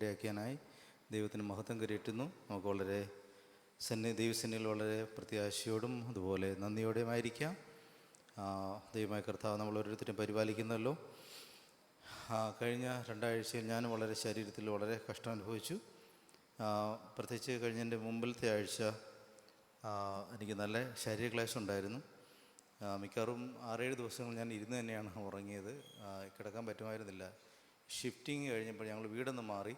ഇടയാക്കിയാനായി ദൈവത്തിന് മഹത്വം കരയറ്റുന്നു. നമുക്ക് വളരെ ദൈവസന്നിധിയിൽ വളരെ പ്രത്യാശയോടും അതുപോലെ നന്ദിയോടെയുമായിരിക്കാം. ദൈവമായ കർത്താവ് നമ്മൾ ഓരോരുത്തരും പരിപാലിക്കുന്നല്ലോ. കഴിഞ്ഞ 2 ആഴ്ചയിൽ ഞാൻ വളരെ ശരീരത്തിൽ വളരെ കഷ്ടം അനുഭവിച്ചു. പ്രത്യേകിച്ച് കഴിഞ്ഞതിൻ്റെ മുമ്പിലത്തെ ആഴ്ച എനിക്ക് നല്ല ശരീരക്ലേശം ഉണ്ടായിരുന്നു. മിക്കവാറും 6-7 ദിവസങ്ങൾ ഞാൻ ഇരുന്ന് തന്നെയാണ് ഉറങ്ങിയത്. കിടക്കാൻ പറ്റുമായിരുന്നില്ല. ഷിഫ്റ്റിങ് കഴിഞ്ഞപ്പോൾ ഞങ്ങൾ വീടൊന്ന് മാറി.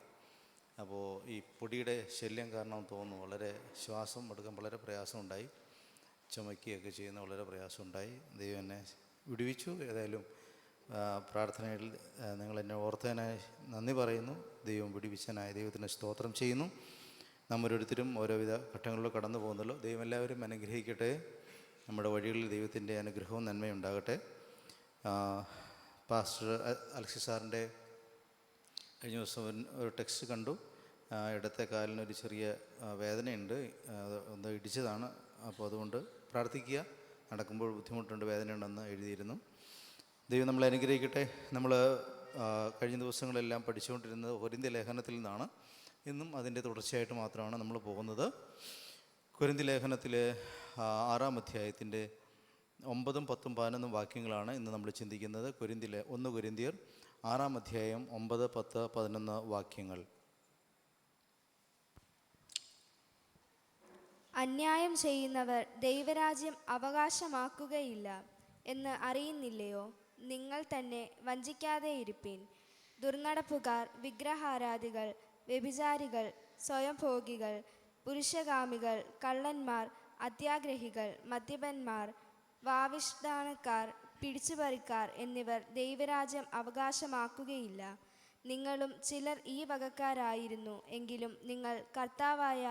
അപ്പോൾ ഈ പൊടിയുടെ ശല്യം കാരണം തോന്നുന്നു വളരെ ശ്വാസം എടുക്കാൻ വളരെ പ്രയാസമുണ്ടായി. ചുമയ്ക്കുകയൊക്കെ ചെയ്യുന്ന വളരെ പ്രയാസമുണ്ടായി. ദൈവം എന്നെ വിടുവിച്ചു. ഏതായാലും പ്രാർത്ഥനയിൽ നിങ്ങളെന്നെ ഓർത്തതിനായി നന്ദി പറയുന്നു. ദൈവം വിടുവിച്ചനായ ദൈവത്തിന് സ്തോത്രം ചെയ്യുന്നു. നമ്മോരോരുത്തരും ഓരോവിധ ഘട്ടങ്ങളിലൂടെ കടന്നു പോകുന്നല്ലോ. ദൈവം എല്ലാവരും അനുഗ്രഹിക്കട്ടെ. നമ്മുടെ വഴികളിൽ ദൈവത്തിൻ്റെ അനുഗ്രഹവും നന്മയും ഉണ്ടാകട്ടെ. പാസ്റ്റർ അലക്സിസ് സാറിൻ്റെ കഴിഞ്ഞ ദിവസം ഒരു ടെക്സ്റ്റ് കണ്ടു. ഇടത്തെ കാലിനൊരു ചെറിയ വേദനയുണ്ട്, ഒന്ന് ഇടിച്ചതാണ്. അപ്പോൾ അതുകൊണ്ട് പ്രാർത്ഥിക്കുക. നടക്കുമ്പോൾ ബുദ്ധിമുട്ടുണ്ട്, വേദനയുണ്ടെന്ന് എഴുതിയിരുന്നു. ദൈവം നമ്മളെ അനുഗ്രഹിക്കട്ടെ. നമ്മൾ കഴിഞ്ഞ ദിവസങ്ങളെല്ലാം പഠിച്ചുകൊണ്ടിരുന്നത് കൊരിന്ത്യ ലേഖനത്തിൽ നിന്നാണ്. ഇന്നും അതിൻ്റെ തുടർച്ചയായിട്ട് മാത്രമാണ് നമ്മൾ പോകുന്നത്. കൊരിന്ത്യ ലേഖനത്തിലെ 6-ാം അധ്യായത്തിൻ്റെ 9, 10, 11 വാക്യങ്ങളാണ് ഇന്ന് നമ്മൾ ചിന്തിക്കുന്നത്. 1 കൊരിന്ത്യർ 6-ാം അധ്യായം 9, 10, 11 വാക്യങ്ങൾ. അന്യായം ചെയ്യുന്നവർ ദൈവരാജ്യം അവകാശമാക്കുകയില്ല എന്ന് അറിയുന്നില്ലയോ? നിങ്ങൾ തന്നെ വഞ്ചിക്കാതെയിരിപ്പിൻ. ദുർനടപ്പുകാർ, വിഗ്രഹാരാധികൾ, വ്യഭിചാരികൾ, സ്വയംഭോഗികൾ, പുരുഷകാമികൾ, കള്ളന്മാർ, അത്യാഗ്രഹികൾ, മദ്യപന്മാർ, വാവിഷ്ഠാനക്കാർ, പിടിച്ചുപറിക്കാർ എന്നിവർ ദൈവരാജ്യം അവകാശമാക്കുകയില്ല. നിങ്ങളും ചിലർ ഈ വകക്കാരായിരുന്നു. എങ്കിലും നിങ്ങൾ കർത്താവായ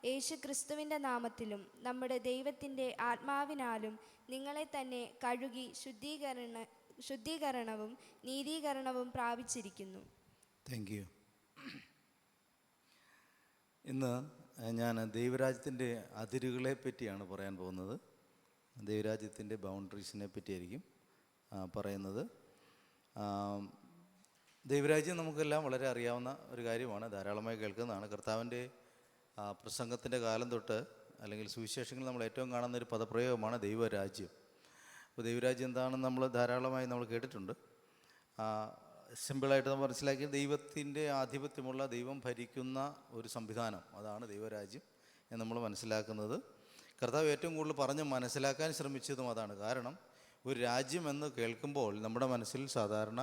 യേശുക്രിസ്തുവിൻ്റെ നാമത്തിലും നമ്മുടെ ദൈവത്തിൻ്റെ ആത്മാവിനാലും നിങ്ങളെ തന്നെ കഴുകി ശുദ്ധീകരണവും നീതീകരണവും പ്രാപിച്ചിരിക്കുന്നു. Thank you. ഇന്ന് ഞാൻ ദൈവരാജ്യത്തിൻ്റെ അതിരുകളെ പറ്റിയാണ് പറയാൻ പോകുന്നത്. ദൈവരാജ്യത്തിൻ്റെ ബൗണ്ടറീസിനെ പറ്റിയായിരിക്കും പറയുന്നത്. ദൈവരാജ്യം നമുക്കെല്ലാം വളരെ അറിയാവുന്ന ഒരു കാര്യമാണ്, ധാരാളമായി കേൾക്കുന്നതാണ്. കർത്താവിൻ്റെ പ്രസംഗത്തിൻ്റെ കാലം തൊട്ട് അല്ലെങ്കിൽ സുവിശേഷങ്ങൾ നമ്മൾ ഏറ്റവും കാണുന്ന ഒരു പദപ്രയോഗമാണ് ദൈവരാജ്യം. അപ്പോൾ ദൈവരാജ്യം എന്താണെന്ന് നമ്മൾ ധാരാളമായി നമ്മൾ കേട്ടിട്ടുണ്ട്. സിമ്പിളായിട്ട് നമ്മൾ മനസ്സിലാക്കി, ദൈവത്തിൻ്റെ ആധിപത്യമുള്ള, ദൈവം ഭരിക്കുന്ന ഒരു സംവിധാനം, അതാണ് ദൈവരാജ്യം എന്ന് നമ്മൾ മനസ്സിലാക്കുന്നത്. കർത്താവ് ഏറ്റവും കൂടുതൽ പറഞ്ഞ് മനസ്സിലാക്കാൻ ശ്രമിച്ചതും അതാണ്. കാരണം ഒരു രാജ്യം എന്ന് കേൾക്കുമ്പോൾ നമ്മുടെ മനസ്സിൽ സാധാരണ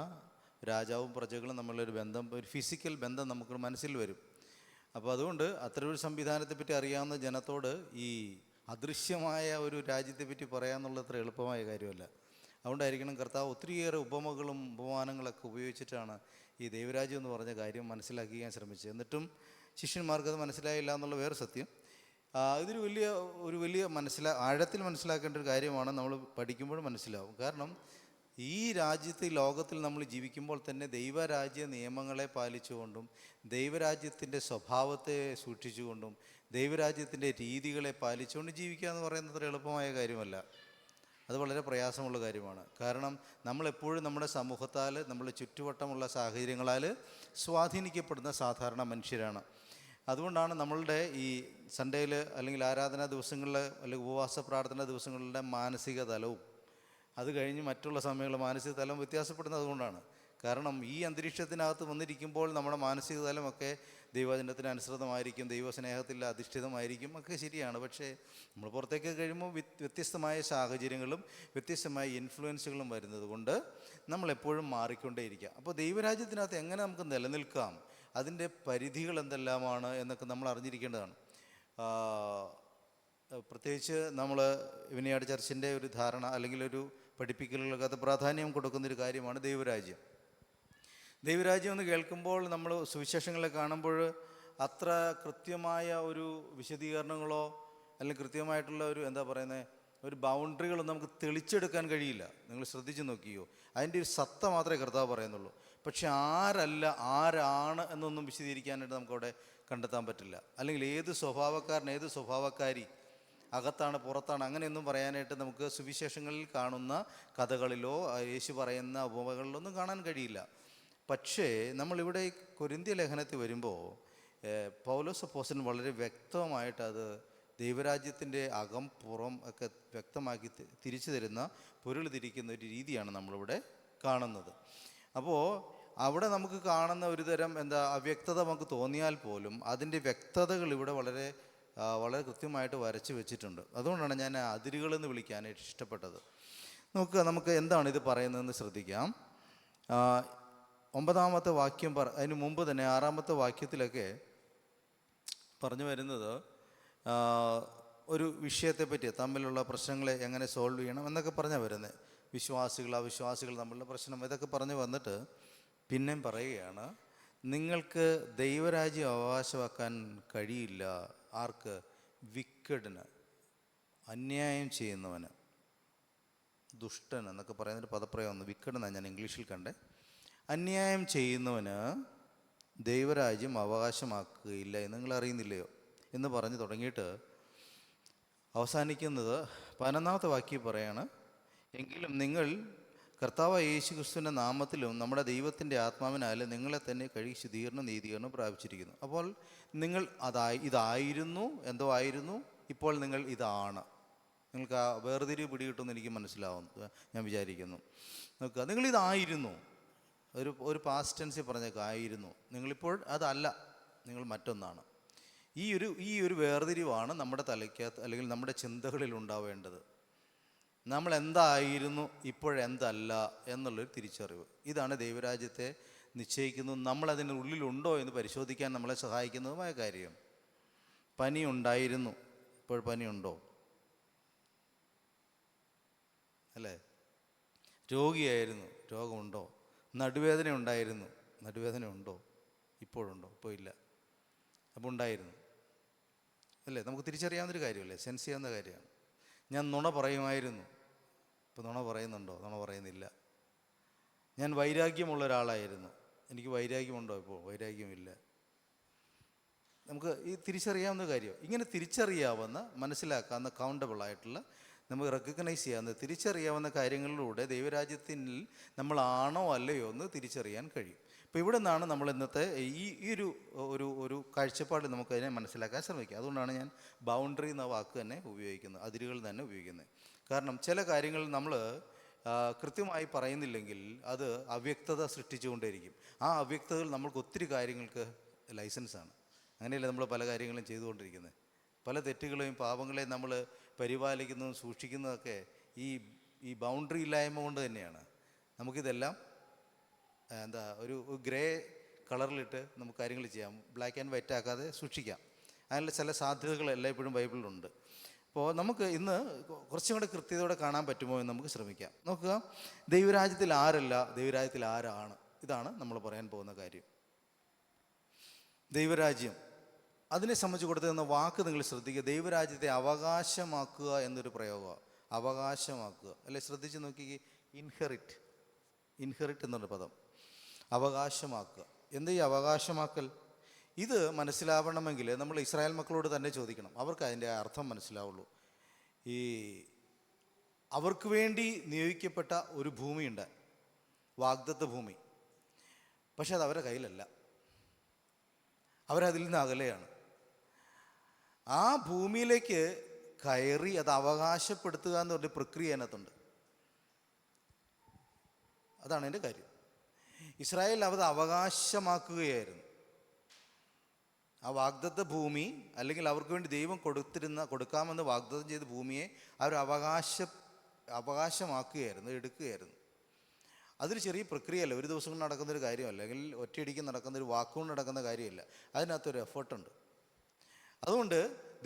രാജാവും പ്രജകളും തമ്മിലൊരു ബന്ധം, ഒരു ഫിസിക്കൽ ബന്ധം നമുക്ക് മനസ്സിൽ വരും. അപ്പോൾ അതുകൊണ്ട് അത്തരമൊരു സംവിധാനത്തെപ്പറ്റി അറിയാവുന്ന ജനത്തോട് ഈ അദൃശ്യമായ ഒരു രാജ്യത്തെപ്പറ്റി പറയാമെന്നുള്ളത് അത്ര എളുപ്പമായ കാര്യമല്ല. അതുകൊണ്ടായിരിക്കണം കർത്താവ് ഒത്തിരിയേറെ ഉപമകളും ഉപമാനങ്ങളൊക്കെ ഉപയോഗിച്ചിട്ടാണ് ഈ ദൈവരാജ്യം എന്ന് പറഞ്ഞ കാര്യം മനസ്സിലാക്കിക്കാൻ ശ്രമിച്ചത്. എന്നിട്ടും ശിഷ്യന്മാർക്കത് മനസ്സിലായില്ല എന്നുള്ള വേറെ സത്യം. ഇതൊരു വലിയ ആഴത്തിൽ മനസ്സിലാക്കേണ്ട ഒരു കാര്യമാണ്. നമ്മൾ പഠിക്കുമ്പോഴും മനസ്സിലാവും. കാരണം ഈ രാജ്യത്ത്, ലോകത്തിൽ നമ്മൾ ജീവിക്കുമ്പോൾ തന്നെ ദൈവരാജ്യ നിയമങ്ങളെ പാലിച്ചുകൊണ്ടും ദൈവരാജ്യത്തിൻ്റെ സ്വഭാവത്തെ സൂക്ഷിച്ചുകൊണ്ടും ദൈവരാജ്യത്തിൻ്റെ രീതികളെ പാലിച്ചുകൊണ്ട് ജീവിക്കുക എന്ന് പറയുന്നത് അത്ര എളുപ്പമായ കാര്യമല്ല. അത് വളരെ പ്രയാസമുള്ള കാര്യമാണ്. കാരണം നമ്മളെപ്പോഴും നമ്മുടെ സമൂഹത്താൽ, നമ്മുടെ ചുറ്റുവട്ടമുള്ള സാഹചര്യങ്ങളാൽ സ്വാധീനിക്കപ്പെടുന്ന സാധാരണ മനുഷ്യരാണ്. അതുകൊണ്ടാണ് നമ്മളുടെ ഈ സൺഡേയിൽ അല്ലെങ്കിൽ ആരാധനാ ദിവസങ്ങളിൽ അല്ലെങ്കിൽ ഉപവാസ പ്രാർത്ഥന ദിവസങ്ങളുടെ മാനസിക തലവും അത് കഴിഞ്ഞ് മറ്റുള്ള സമയങ്ങളിൽ മാനസിക തലം വ്യത്യാസപ്പെടുന്നത് അതുകൊണ്ടാണ്. കാരണം ഈ അന്തരീക്ഷത്തിനകത്ത് വന്നിരിക്കുമ്പോൾ നമ്മുടെ മാനസിക തലമൊക്കെ ദൈവവചനത്തിന് അനുസൃതമായിരിക്കും, ദൈവസ്നേഹത്തിൽ അധിഷ്ഠിതമായിരിക്കും, ഒക്കെ ശരിയാണ്. പക്ഷേ നമ്മൾ പുറത്തേക്ക് കഴിയുമ്പോൾ വ്യത്യസ്തമായ സാഹചര്യങ്ങളും വ്യത്യസ്തമായ ഇൻഫ്ലുവൻസുകളും വരുന്നത് കൊണ്ട് നമ്മളെപ്പോഴും മാറിക്കൊണ്ടേയിരിക്കുക. അപ്പോൾ ദൈവരാജ്യത്തിനകത്ത് എങ്ങനെ നമുക്ക് നിലനിൽക്കാം, അതിൻ്റെ പരിധികൾ എന്തെല്ലാമാണ് എന്നൊക്കെ നമ്മൾ അറിഞ്ഞിരിക്കേണ്ടതാണ്. പ്രത്യേകിച്ച് നമ്മൾ വിനയാട് ചർച്ചിൻ്റെ ഒരു ധാരണ അല്ലെങ്കിൽ ഒരു പഠിപ്പിക്കലുകൾക്ക് അത് പ്രാധാന്യം കൊടുക്കുന്നൊരു കാര്യമാണ് ദൈവരാജ്യം. ദൈവരാജ്യം എന്ന് കേൾക്കുമ്പോൾ നമ്മൾ സുവിശേഷങ്ങളെ കാണുമ്പോൾ അത്ര കൃത്യമായ ഒരു വിശദീകരണങ്ങളോ അല്ലെങ്കിൽ കൃത്യമായിട്ടുള്ള ഒരു ബൗണ്ടറികളൊന്നും നമുക്ക് തെളിച്ചെടുക്കാൻ കഴിയില്ല. നിങ്ങൾ ശ്രദ്ധിച്ച് നോക്കിയോ, അതിൻ്റെ ഒരു സത്ത മാത്രമേ കർത്താവ് പറയുന്നുള്ളൂ. പക്ഷെ ആരാണ് എന്നൊന്നും വിശദീകരിക്കാനായിട്ട് നമുക്കവിടെ കണ്ടെത്താൻ പറ്റില്ല. അല്ലെങ്കിൽ ഏത് സ്വഭാവക്കാരൻ, ഏത് സ്വഭാവക്കാരി, അകത്താണ് പുറത്താണ്, അങ്ങനെയൊന്നും പറയാനായിട്ട് നമുക്ക് സുവിശേഷങ്ങളിൽ കാണുന്ന കഥകളിലോ യേശു പറയുന്ന ഉപമകളിലൊന്നും കാണാൻ കഴിയില്ല. പക്ഷേ നമ്മളിവിടെ ഈ കൊരിന്ത്യ ലേഖനത്തിൽ വരുമ്പോൾ പൗലോസ് അപ്പോസ്തലൻ വളരെ വ്യക്തമായിട്ട് അത് ദൈവരാജ്യത്തിൻ്റെ അകം പുറം ഒക്കെ വ്യക്തമാക്കി തിരിച്ചു തരുന്ന പൊരുൾ തിരിക്കുന്ന ഒരു രീതിയാണ് നമ്മളിവിടെ കാണുന്നത്. അപ്പോൾ അവിടെ നമുക്ക് കാണുന്ന ഒരു തരം അവ്യക്തത നമുക്ക് തോന്നിയാൽ പോലും അതിൻ്റെ വ്യക്തതകൾ ഇവിടെ വളരെ വളരെ കൃത്യമായിട്ട് വരച്ച് വെച്ചിട്ടുണ്ട്. അതുകൊണ്ടാണ് ഞാൻ അതിരുകളെന്ന് വിളിക്കാനായിട്ട് ഇഷ്ടപ്പെട്ടത്. നമുക്ക് എന്താണ് ഇത് പറയുന്നതെന്ന് ശ്രദ്ധിക്കാം. 9-ാമത്തെ വാക്യം അതിന് മുമ്പ് തന്നെ 6-ാമത്തെ വാക്യത്തിലൊക്കെ പറഞ്ഞു വരുന്നത് ഒരു വിഷയത്തെ പറ്റി, തമ്മിലുള്ള പ്രശ്നങ്ങളെ എങ്ങനെ സോൾവ് ചെയ്യണം എന്നൊക്കെ പറഞ്ഞാൽ വരുന്നത്. വിശ്വാസികൾ അവിശ്വാസികൾ തമ്മിലുള്ള പ്രശ്നം ഇതൊക്കെ പറഞ്ഞു വന്നിട്ട് പിന്നെയും പറയുകയാണ്, നിങ്ങൾക്ക് ദൈവരാജ്യം അവകാശമാക്കാൻ കഴിയില്ല. ആർക്ക്? വിക്കഡിന്, അന്യായം ചെയ്യുന്നവന്, ദുഷ്ടൻ എന്നൊക്കെ പറയുന്നൊരു പദപ്രയോഗം വിക്കഡ് എന്നാണ് ഞാൻ ഇംഗ്ലീഷിൽ കണ്ടേ. അന്യായം ചെയ്യുന്നവന് ദൈവരാജ്യം അവകാശമാക്കുകയില്ല എന്ന് നിങ്ങൾ അറിയുന്നില്ലയോ എന്ന് പറഞ്ഞു തുടങ്ങിയിട്ട് അവസാനിക്കുന്നത് 11-ാമത്തെ വാക്യം പറയാണ്, എങ്കിലും നിങ്ങൾ കർത്താവ് യേശു ക്രിസ്തുവിൻ്റെ നാമത്തിലും നമ്മുടെ ദൈവത്തിൻ്റെ ആത്മാവിനാലും നിങ്ങളെ തന്നെ കഴുകി ശുദ്ധീകരണം നീതീകരണം പ്രാപിച്ചിരിക്കുന്നു. അപ്പോൾ നിങ്ങൾ ഇതായിരുന്നു, എന്തോ ആയിരുന്നു, ഇപ്പോൾ നിങ്ങൾ ഇതാണ്. നിങ്ങൾക്ക് ആ വേർതിരിവ് പിടികിട്ടുമെന്ന് എനിക്ക് മനസ്സിലാവുന്നു, ഞാൻ വിചാരിക്കുന്നു. നോക്കുക, നിങ്ങളിതായിരുന്നു, ഒരു പാസ്റ്റ് ടെൻസിൽ പറഞ്ഞേക്കുക, ആയിരുന്നു. നിങ്ങളിപ്പോൾ അതല്ല, നിങ്ങൾ മറ്റൊന്നാണ്. ഈ ഒരു വേർതിരിവാണ് നമ്മുടെ തലയ്ക്കകത്ത് അല്ലെങ്കിൽ നമ്മുടെ ചിന്തകളിൽ ഉണ്ടാവേണ്ടത്. നമ്മൾ എന്തായിരുന്നു, ഇപ്പോഴെന്തല്ല എന്നുള്ളൊരു തിരിച്ചറിവ്. ഇതാണ് ദൈവരാജ്യത്തെ നിശ്ചയിക്കുന്നതും നമ്മളതിൻ്റെ ഉള്ളിലുണ്ടോ എന്ന് പരിശോധിക്കാൻ നമ്മളെ സഹായിക്കുന്നതുമായ കാര്യം. പനി ഉണ്ടായിരുന്നു, ഇപ്പോൾ പനിയുണ്ടോ? അല്ലേ? രോഗിയായിരുന്നു, രോഗമുണ്ടോ? നടുവേദന ഉണ്ടായിരുന്നു, നടുവേദന ഉണ്ടോ? ഇപ്പോഴുണ്ടോ? ഇപ്പോൾ ഇല്ല. അപ്പോൾ ഉണ്ടായിരുന്നു, അല്ലേ? നമുക്ക് തിരിച്ചറിയാവുന്നൊരു കാര്യമല്ലേ, സെൻസ് ചെയ്യാവുന്ന കാര്യമാണ്. ഞാൻ നുണ പറയുമായിരുന്നു, ഇപ്പോൾ നുണ പറയുന്നുണ്ടോ? നുണ പറയുന്നില്ല. ഞാൻ വൈരാഗ്യമുള്ള ഒരാളായിരുന്നു, എനിക്ക് വൈരാഗ്യമുണ്ടോ? ഇപ്പോൾ വൈരാഗ്യമില്ല. നമുക്ക് ഈ തിരിച്ചറിയാവുന്ന കാര്യം. ഇങ്ങനെ തിരിച്ചറിയാവുന്ന, മനസ്സിലാക്കാവുന്ന, കൗണ്ടബിളായിട്ടുള്ള, നമുക്ക് റെക്കഗ്നൈസ് ചെയ്യാവുന്ന, തിരിച്ചറിയാവുന്ന കാര്യങ്ങളിലൂടെ ദൈവരാജ്യത്തിൽ നമ്മളാണോ അല്ലയോ എന്ന് തിരിച്ചറിയാൻ കഴിയും. അപ്പോൾ ഇവിടെ നിന്നാണ് നമ്മൾ ഇന്നത്തെ ഈ ഒരു കാഴ്ചപ്പാട് നമുക്കതിനെ മനസ്സിലാക്കാൻ ശ്രമിക്കുക. അതുകൊണ്ടാണ് ഞാൻ ബൗണ്ടറി എന്ന വാക്ക് തന്നെ ഉപയോഗിക്കുന്നത്, അതിരുകൾ തന്നെ ഉപയോഗിക്കുന്നത്. കാരണം ചില കാര്യങ്ങൾ നമ്മൾ കൃത്യമായി പറയുന്നില്ലെങ്കിൽ അത് അവ്യക്തത സൃഷ്ടിച്ചുകൊണ്ടേയിരിക്കും. ആ അവ്യക്തതകൾ നമ്മൾക്ക് ഒത്തിരി കാര്യങ്ങൾക്ക് ലൈസൻസാണ്. അങ്ങനെയല്ലേ നമ്മൾ പല കാര്യങ്ങളും ചെയ്തുകൊണ്ടിരിക്കുന്നത്. പല തെറ്റുകളെയും പാപങ്ങളെയും നമ്മൾ പരിപാലിക്കുന്നതും സൂക്ഷിക്കുന്നതൊക്കെ ഈ ബൗണ്ടറി ഇല്ലായ്മ കൊണ്ട് തന്നെയാണ്. നമുക്കിതെല്ലാം ഒരു ഗ്രേ കളറിലിട്ട് നമുക്ക് കാര്യങ്ങൾ ചെയ്യാം, ബ്ലാക്ക് ആൻഡ് വൈറ്റ് ആക്കാതെ സൂക്ഷിക്കാം. അതിനുള്ള ചില സാധ്യതകൾ എല്ലായ്പ്പോഴും ബൈബിളിലുണ്ട്. അപ്പോൾ നമുക്ക് ഇന്ന് കുറച്ചും കൂടെ കൃത്യതയോടെ കാണാൻ പറ്റുമോ എന്ന് നമുക്ക് ശ്രമിക്കാം. നോക്കുക, ദൈവരാജ്യത്തിൽ ആരല്ല, ദൈവരാജ്യത്തിൽ ആരാണ്. ഇതാണ് നമ്മൾ പറയാൻ പോകുന്ന കാര്യം. ദൈവരാജ്യം, അതിനെ സംബന്ധിച്ച് കൊടുത്തിരുന്ന വാക്ക് നിങ്ങൾ ശ്രദ്ധിക്കുക. ദൈവരാജ്യത്തെ അവകാശമാക്കുക എന്നൊരു പ്രയോഗമാണ്. അവകാശമാക്കുക, അല്ലെ? ശ്രദ്ധിച്ച് നോക്കി, ഇൻഹെറിറ്റ് എന്നൊരു പദം, അവകാശമാക്കുക. എന്താ ഈ അവകാശമാക്കൽ? ഇത് മനസ്സിലാവണമെങ്കിൽ നമ്മൾ ഇസ്രായേൽ മക്കളോട് തന്നെ ചോദിക്കണം, അവർക്ക് അതിൻ്റെ അർത്ഥം മനസ്സിലാവുള്ളൂ. അവർക്ക് വേണ്ടി നിയോഗിക്കപ്പെട്ട ഒരു ഭൂമിയുണ്ട്, വാഗ്ദത്ത ഭൂമി. പക്ഷെ അത് അവരുടെ കയ്യിലല്ല, അവരതിൽ നിന്ന് അകലെയാണ്. ആ ഭൂമിയിലേക്ക് കയറി അത് അവകാശപ്പെടുത്തുക എന്ന് പറഞ്ഞ പ്രക്രിയ അതിനകത്തുണ്ട്. അതാണ് എൻ്റെ കാര്യം. ഇസ്രായേൽ അത് അവകാശമാക്കുകയായിരുന്നു. ആ വാഗ്ദത്ത ഭൂമി, അല്ലെങ്കിൽ അവർക്ക് വേണ്ടി ദൈവം കൊടുക്കാമെന്ന് വാഗ്ദത്തം ചെയ്ത ഭൂമിയെ അവർ അവകാശമാക്കുകയായിരുന്നു, എടുക്കുകയായിരുന്നു. അതൊരു ചെറിയ പ്രക്രിയയല്ല, ഒരു ദിവസം കൊണ്ട് നടക്കുന്നൊരു കാര്യമല്ല, അല്ലെങ്കിൽ ഒറ്റയടിക്ക് നടക്കുന്നൊരു വാക്കുകൊണ്ട് നടക്കുന്ന കാര്യമല്ല. അതിനകത്തൊരു എഫേർട്ടുണ്ട്. അതുകൊണ്ട്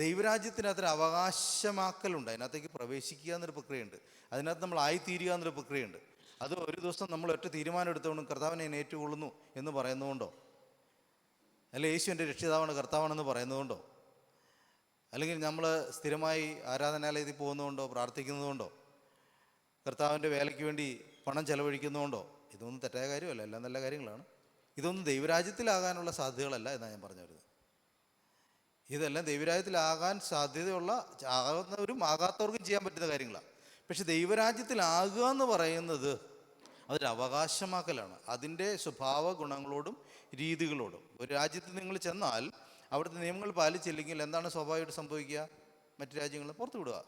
ദൈവരാജ്യത്തിനകത്തൊരു അവകാശമാക്കലുണ്ട്, അതിനകത്തേക്ക് പ്രവേശിക്കുക എന്നൊരു പ്രക്രിയയുണ്ട്, അതിനകത്ത് നമ്മൾ ആയിത്തീരുക എന്നൊരു പ്രക്രിയയുണ്ട്. അത് ഒരു ദിവസം നമ്മൾ ഒറ്റ തീരുമാനം എടുത്തുകൊണ്ടും കർത്താവിനെ ഞാൻ ഏറ്റുകൊള്ളുന്നു എന്ന് പറയുന്നതുകൊണ്ടോ, അല്ല യേശു എൻ്റെ രക്ഷിതാവാണ് കർത്താവാണെന്ന് പറയുന്നതുകൊണ്ടോ, അല്ലെങ്കിൽ നമ്മൾ സ്ഥിരമായി ആരാധനാലയത്തിൽ പോകുന്നതുകൊണ്ടോ, പ്രാർത്ഥിക്കുന്നതുകൊണ്ടോ, കർത്താവിൻ്റെ വേലയ്ക്ക് വേണ്ടി പണം ചെലവഴിക്കുന്നതുകൊണ്ടോ, ഇതൊന്നും തെറ്റായ കാര്യമല്ല, എല്ലാം നല്ല കാര്യങ്ങളാണ്. ഇതൊന്നും ദൈവരാജ്യത്തിലാകാനുള്ള സാധ്യതകളല്ല എന്നാണ് ഞാൻ പറഞ്ഞു വരുന്നത്. ഇതെല്ലാം ദൈവരാജ്യത്തിലാകാൻ സാധ്യതയുള്ള, ആകുന്നവരും ആകാത്തവർക്കും ചെയ്യാൻ പറ്റുന്ന കാര്യങ്ങളാണ്. പക്ഷെ ദൈവരാജ്യത്തിലാകുക എന്ന് പറയുന്നത് അതൊരു അവകാശമാക്കലാണ്, അതിൻ്റെ സ്വഭാവ ഗുണങ്ങളോടും രീതികളോടും. ഒരു രാജ്യത്ത് നിങ്ങൾ ചെന്നാൽ അവിടുത്തെ നിയമങ്ങൾ പാലിച്ചില്ലെങ്കിൽ എന്താണ് സ്വാഭാവികമായിട്ട് സംഭവിക്കുക? മറ്റു രാജ്യങ്ങൾ പുറത്ത് വിടുക.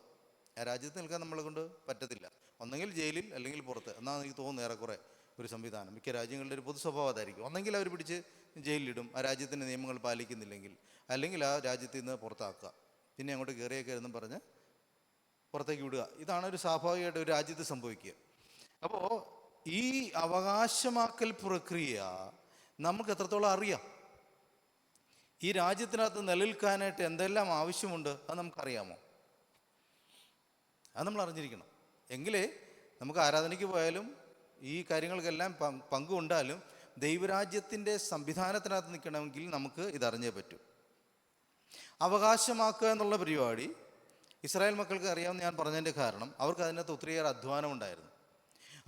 ആ രാജ്യത്ത് നിൽക്കാൻ നമ്മളെ കൊണ്ട് പറ്റത്തില്ല. ഒന്നെങ്കിൽ ജയിലിൽ അല്ലെങ്കിൽ പുറത്ത്. എന്നാണ് എനിക്ക് തോന്നുന്നു ഏറെക്കുറെ ഒരു സംവിധാനം. മിക്ക രാജ്യങ്ങളുടെ ഒരു പൊതു സ്വഭാവം അതായിരിക്കും. ഒന്നെങ്കിൽ അവർ പിടിച്ച് ജയിലിലിടും ആ രാജ്യത്തിൻ്റെ നിയമങ്ങൾ പാലിക്കുന്നില്ലെങ്കിൽ, അല്ലെങ്കിൽ ആ രാജ്യത്തിൽ നിന്ന് പുറത്താക്കുക, പിന്നെ അങ്ങോട്ട് കയറിയേക്കരുതെന്നും പറഞ്ഞ് പുറത്തേക്ക് വിടുക. ഇതാണ് ഒരു സ്വാഭാവികമായിട്ട് ഒരു രാജ്യത്ത് സംഭവിക്കുക. അപ്പോൾ ഈ അവകാശമാക്കൽ പ്രക്രിയ നമുക്ക് എത്രത്തോളം അറിയാം? ഈ രാജ്യത്തിനകത്ത് നിലനിൽക്കാനായിട്ട് എന്തെല്ലാം ആവശ്യമുണ്ട് അത് നമുക്കറിയാമോ? അത് നമ്മൾ അറിഞ്ഞിരിക്കണം. എങ്കിലേ നമുക്ക് ആരാധനയ്ക്ക് പോയാലും ഈ കാര്യങ്ങൾക്കെല്ലാം പങ്കുകൊണ്ടാലും ദൈവരാജ്യത്തിൻ്റെ സംവിധാനത്തിനകത്ത് നിൽക്കണമെങ്കിൽ നമുക്ക് ഇതറിഞ്ഞേ പറ്റൂ. അവകാശമാക്കുക എന്നുള്ള പരിപാടി ഇസ്രായേൽ മക്കൾക്ക് അറിയാമെന്ന് ഞാൻ പറഞ്ഞതിൻ്റെ കാരണം അവർക്ക് അതിനകത്ത് ഒത്തിരിയേറെ അധ്വാനം ഉണ്ടായിരുന്നു.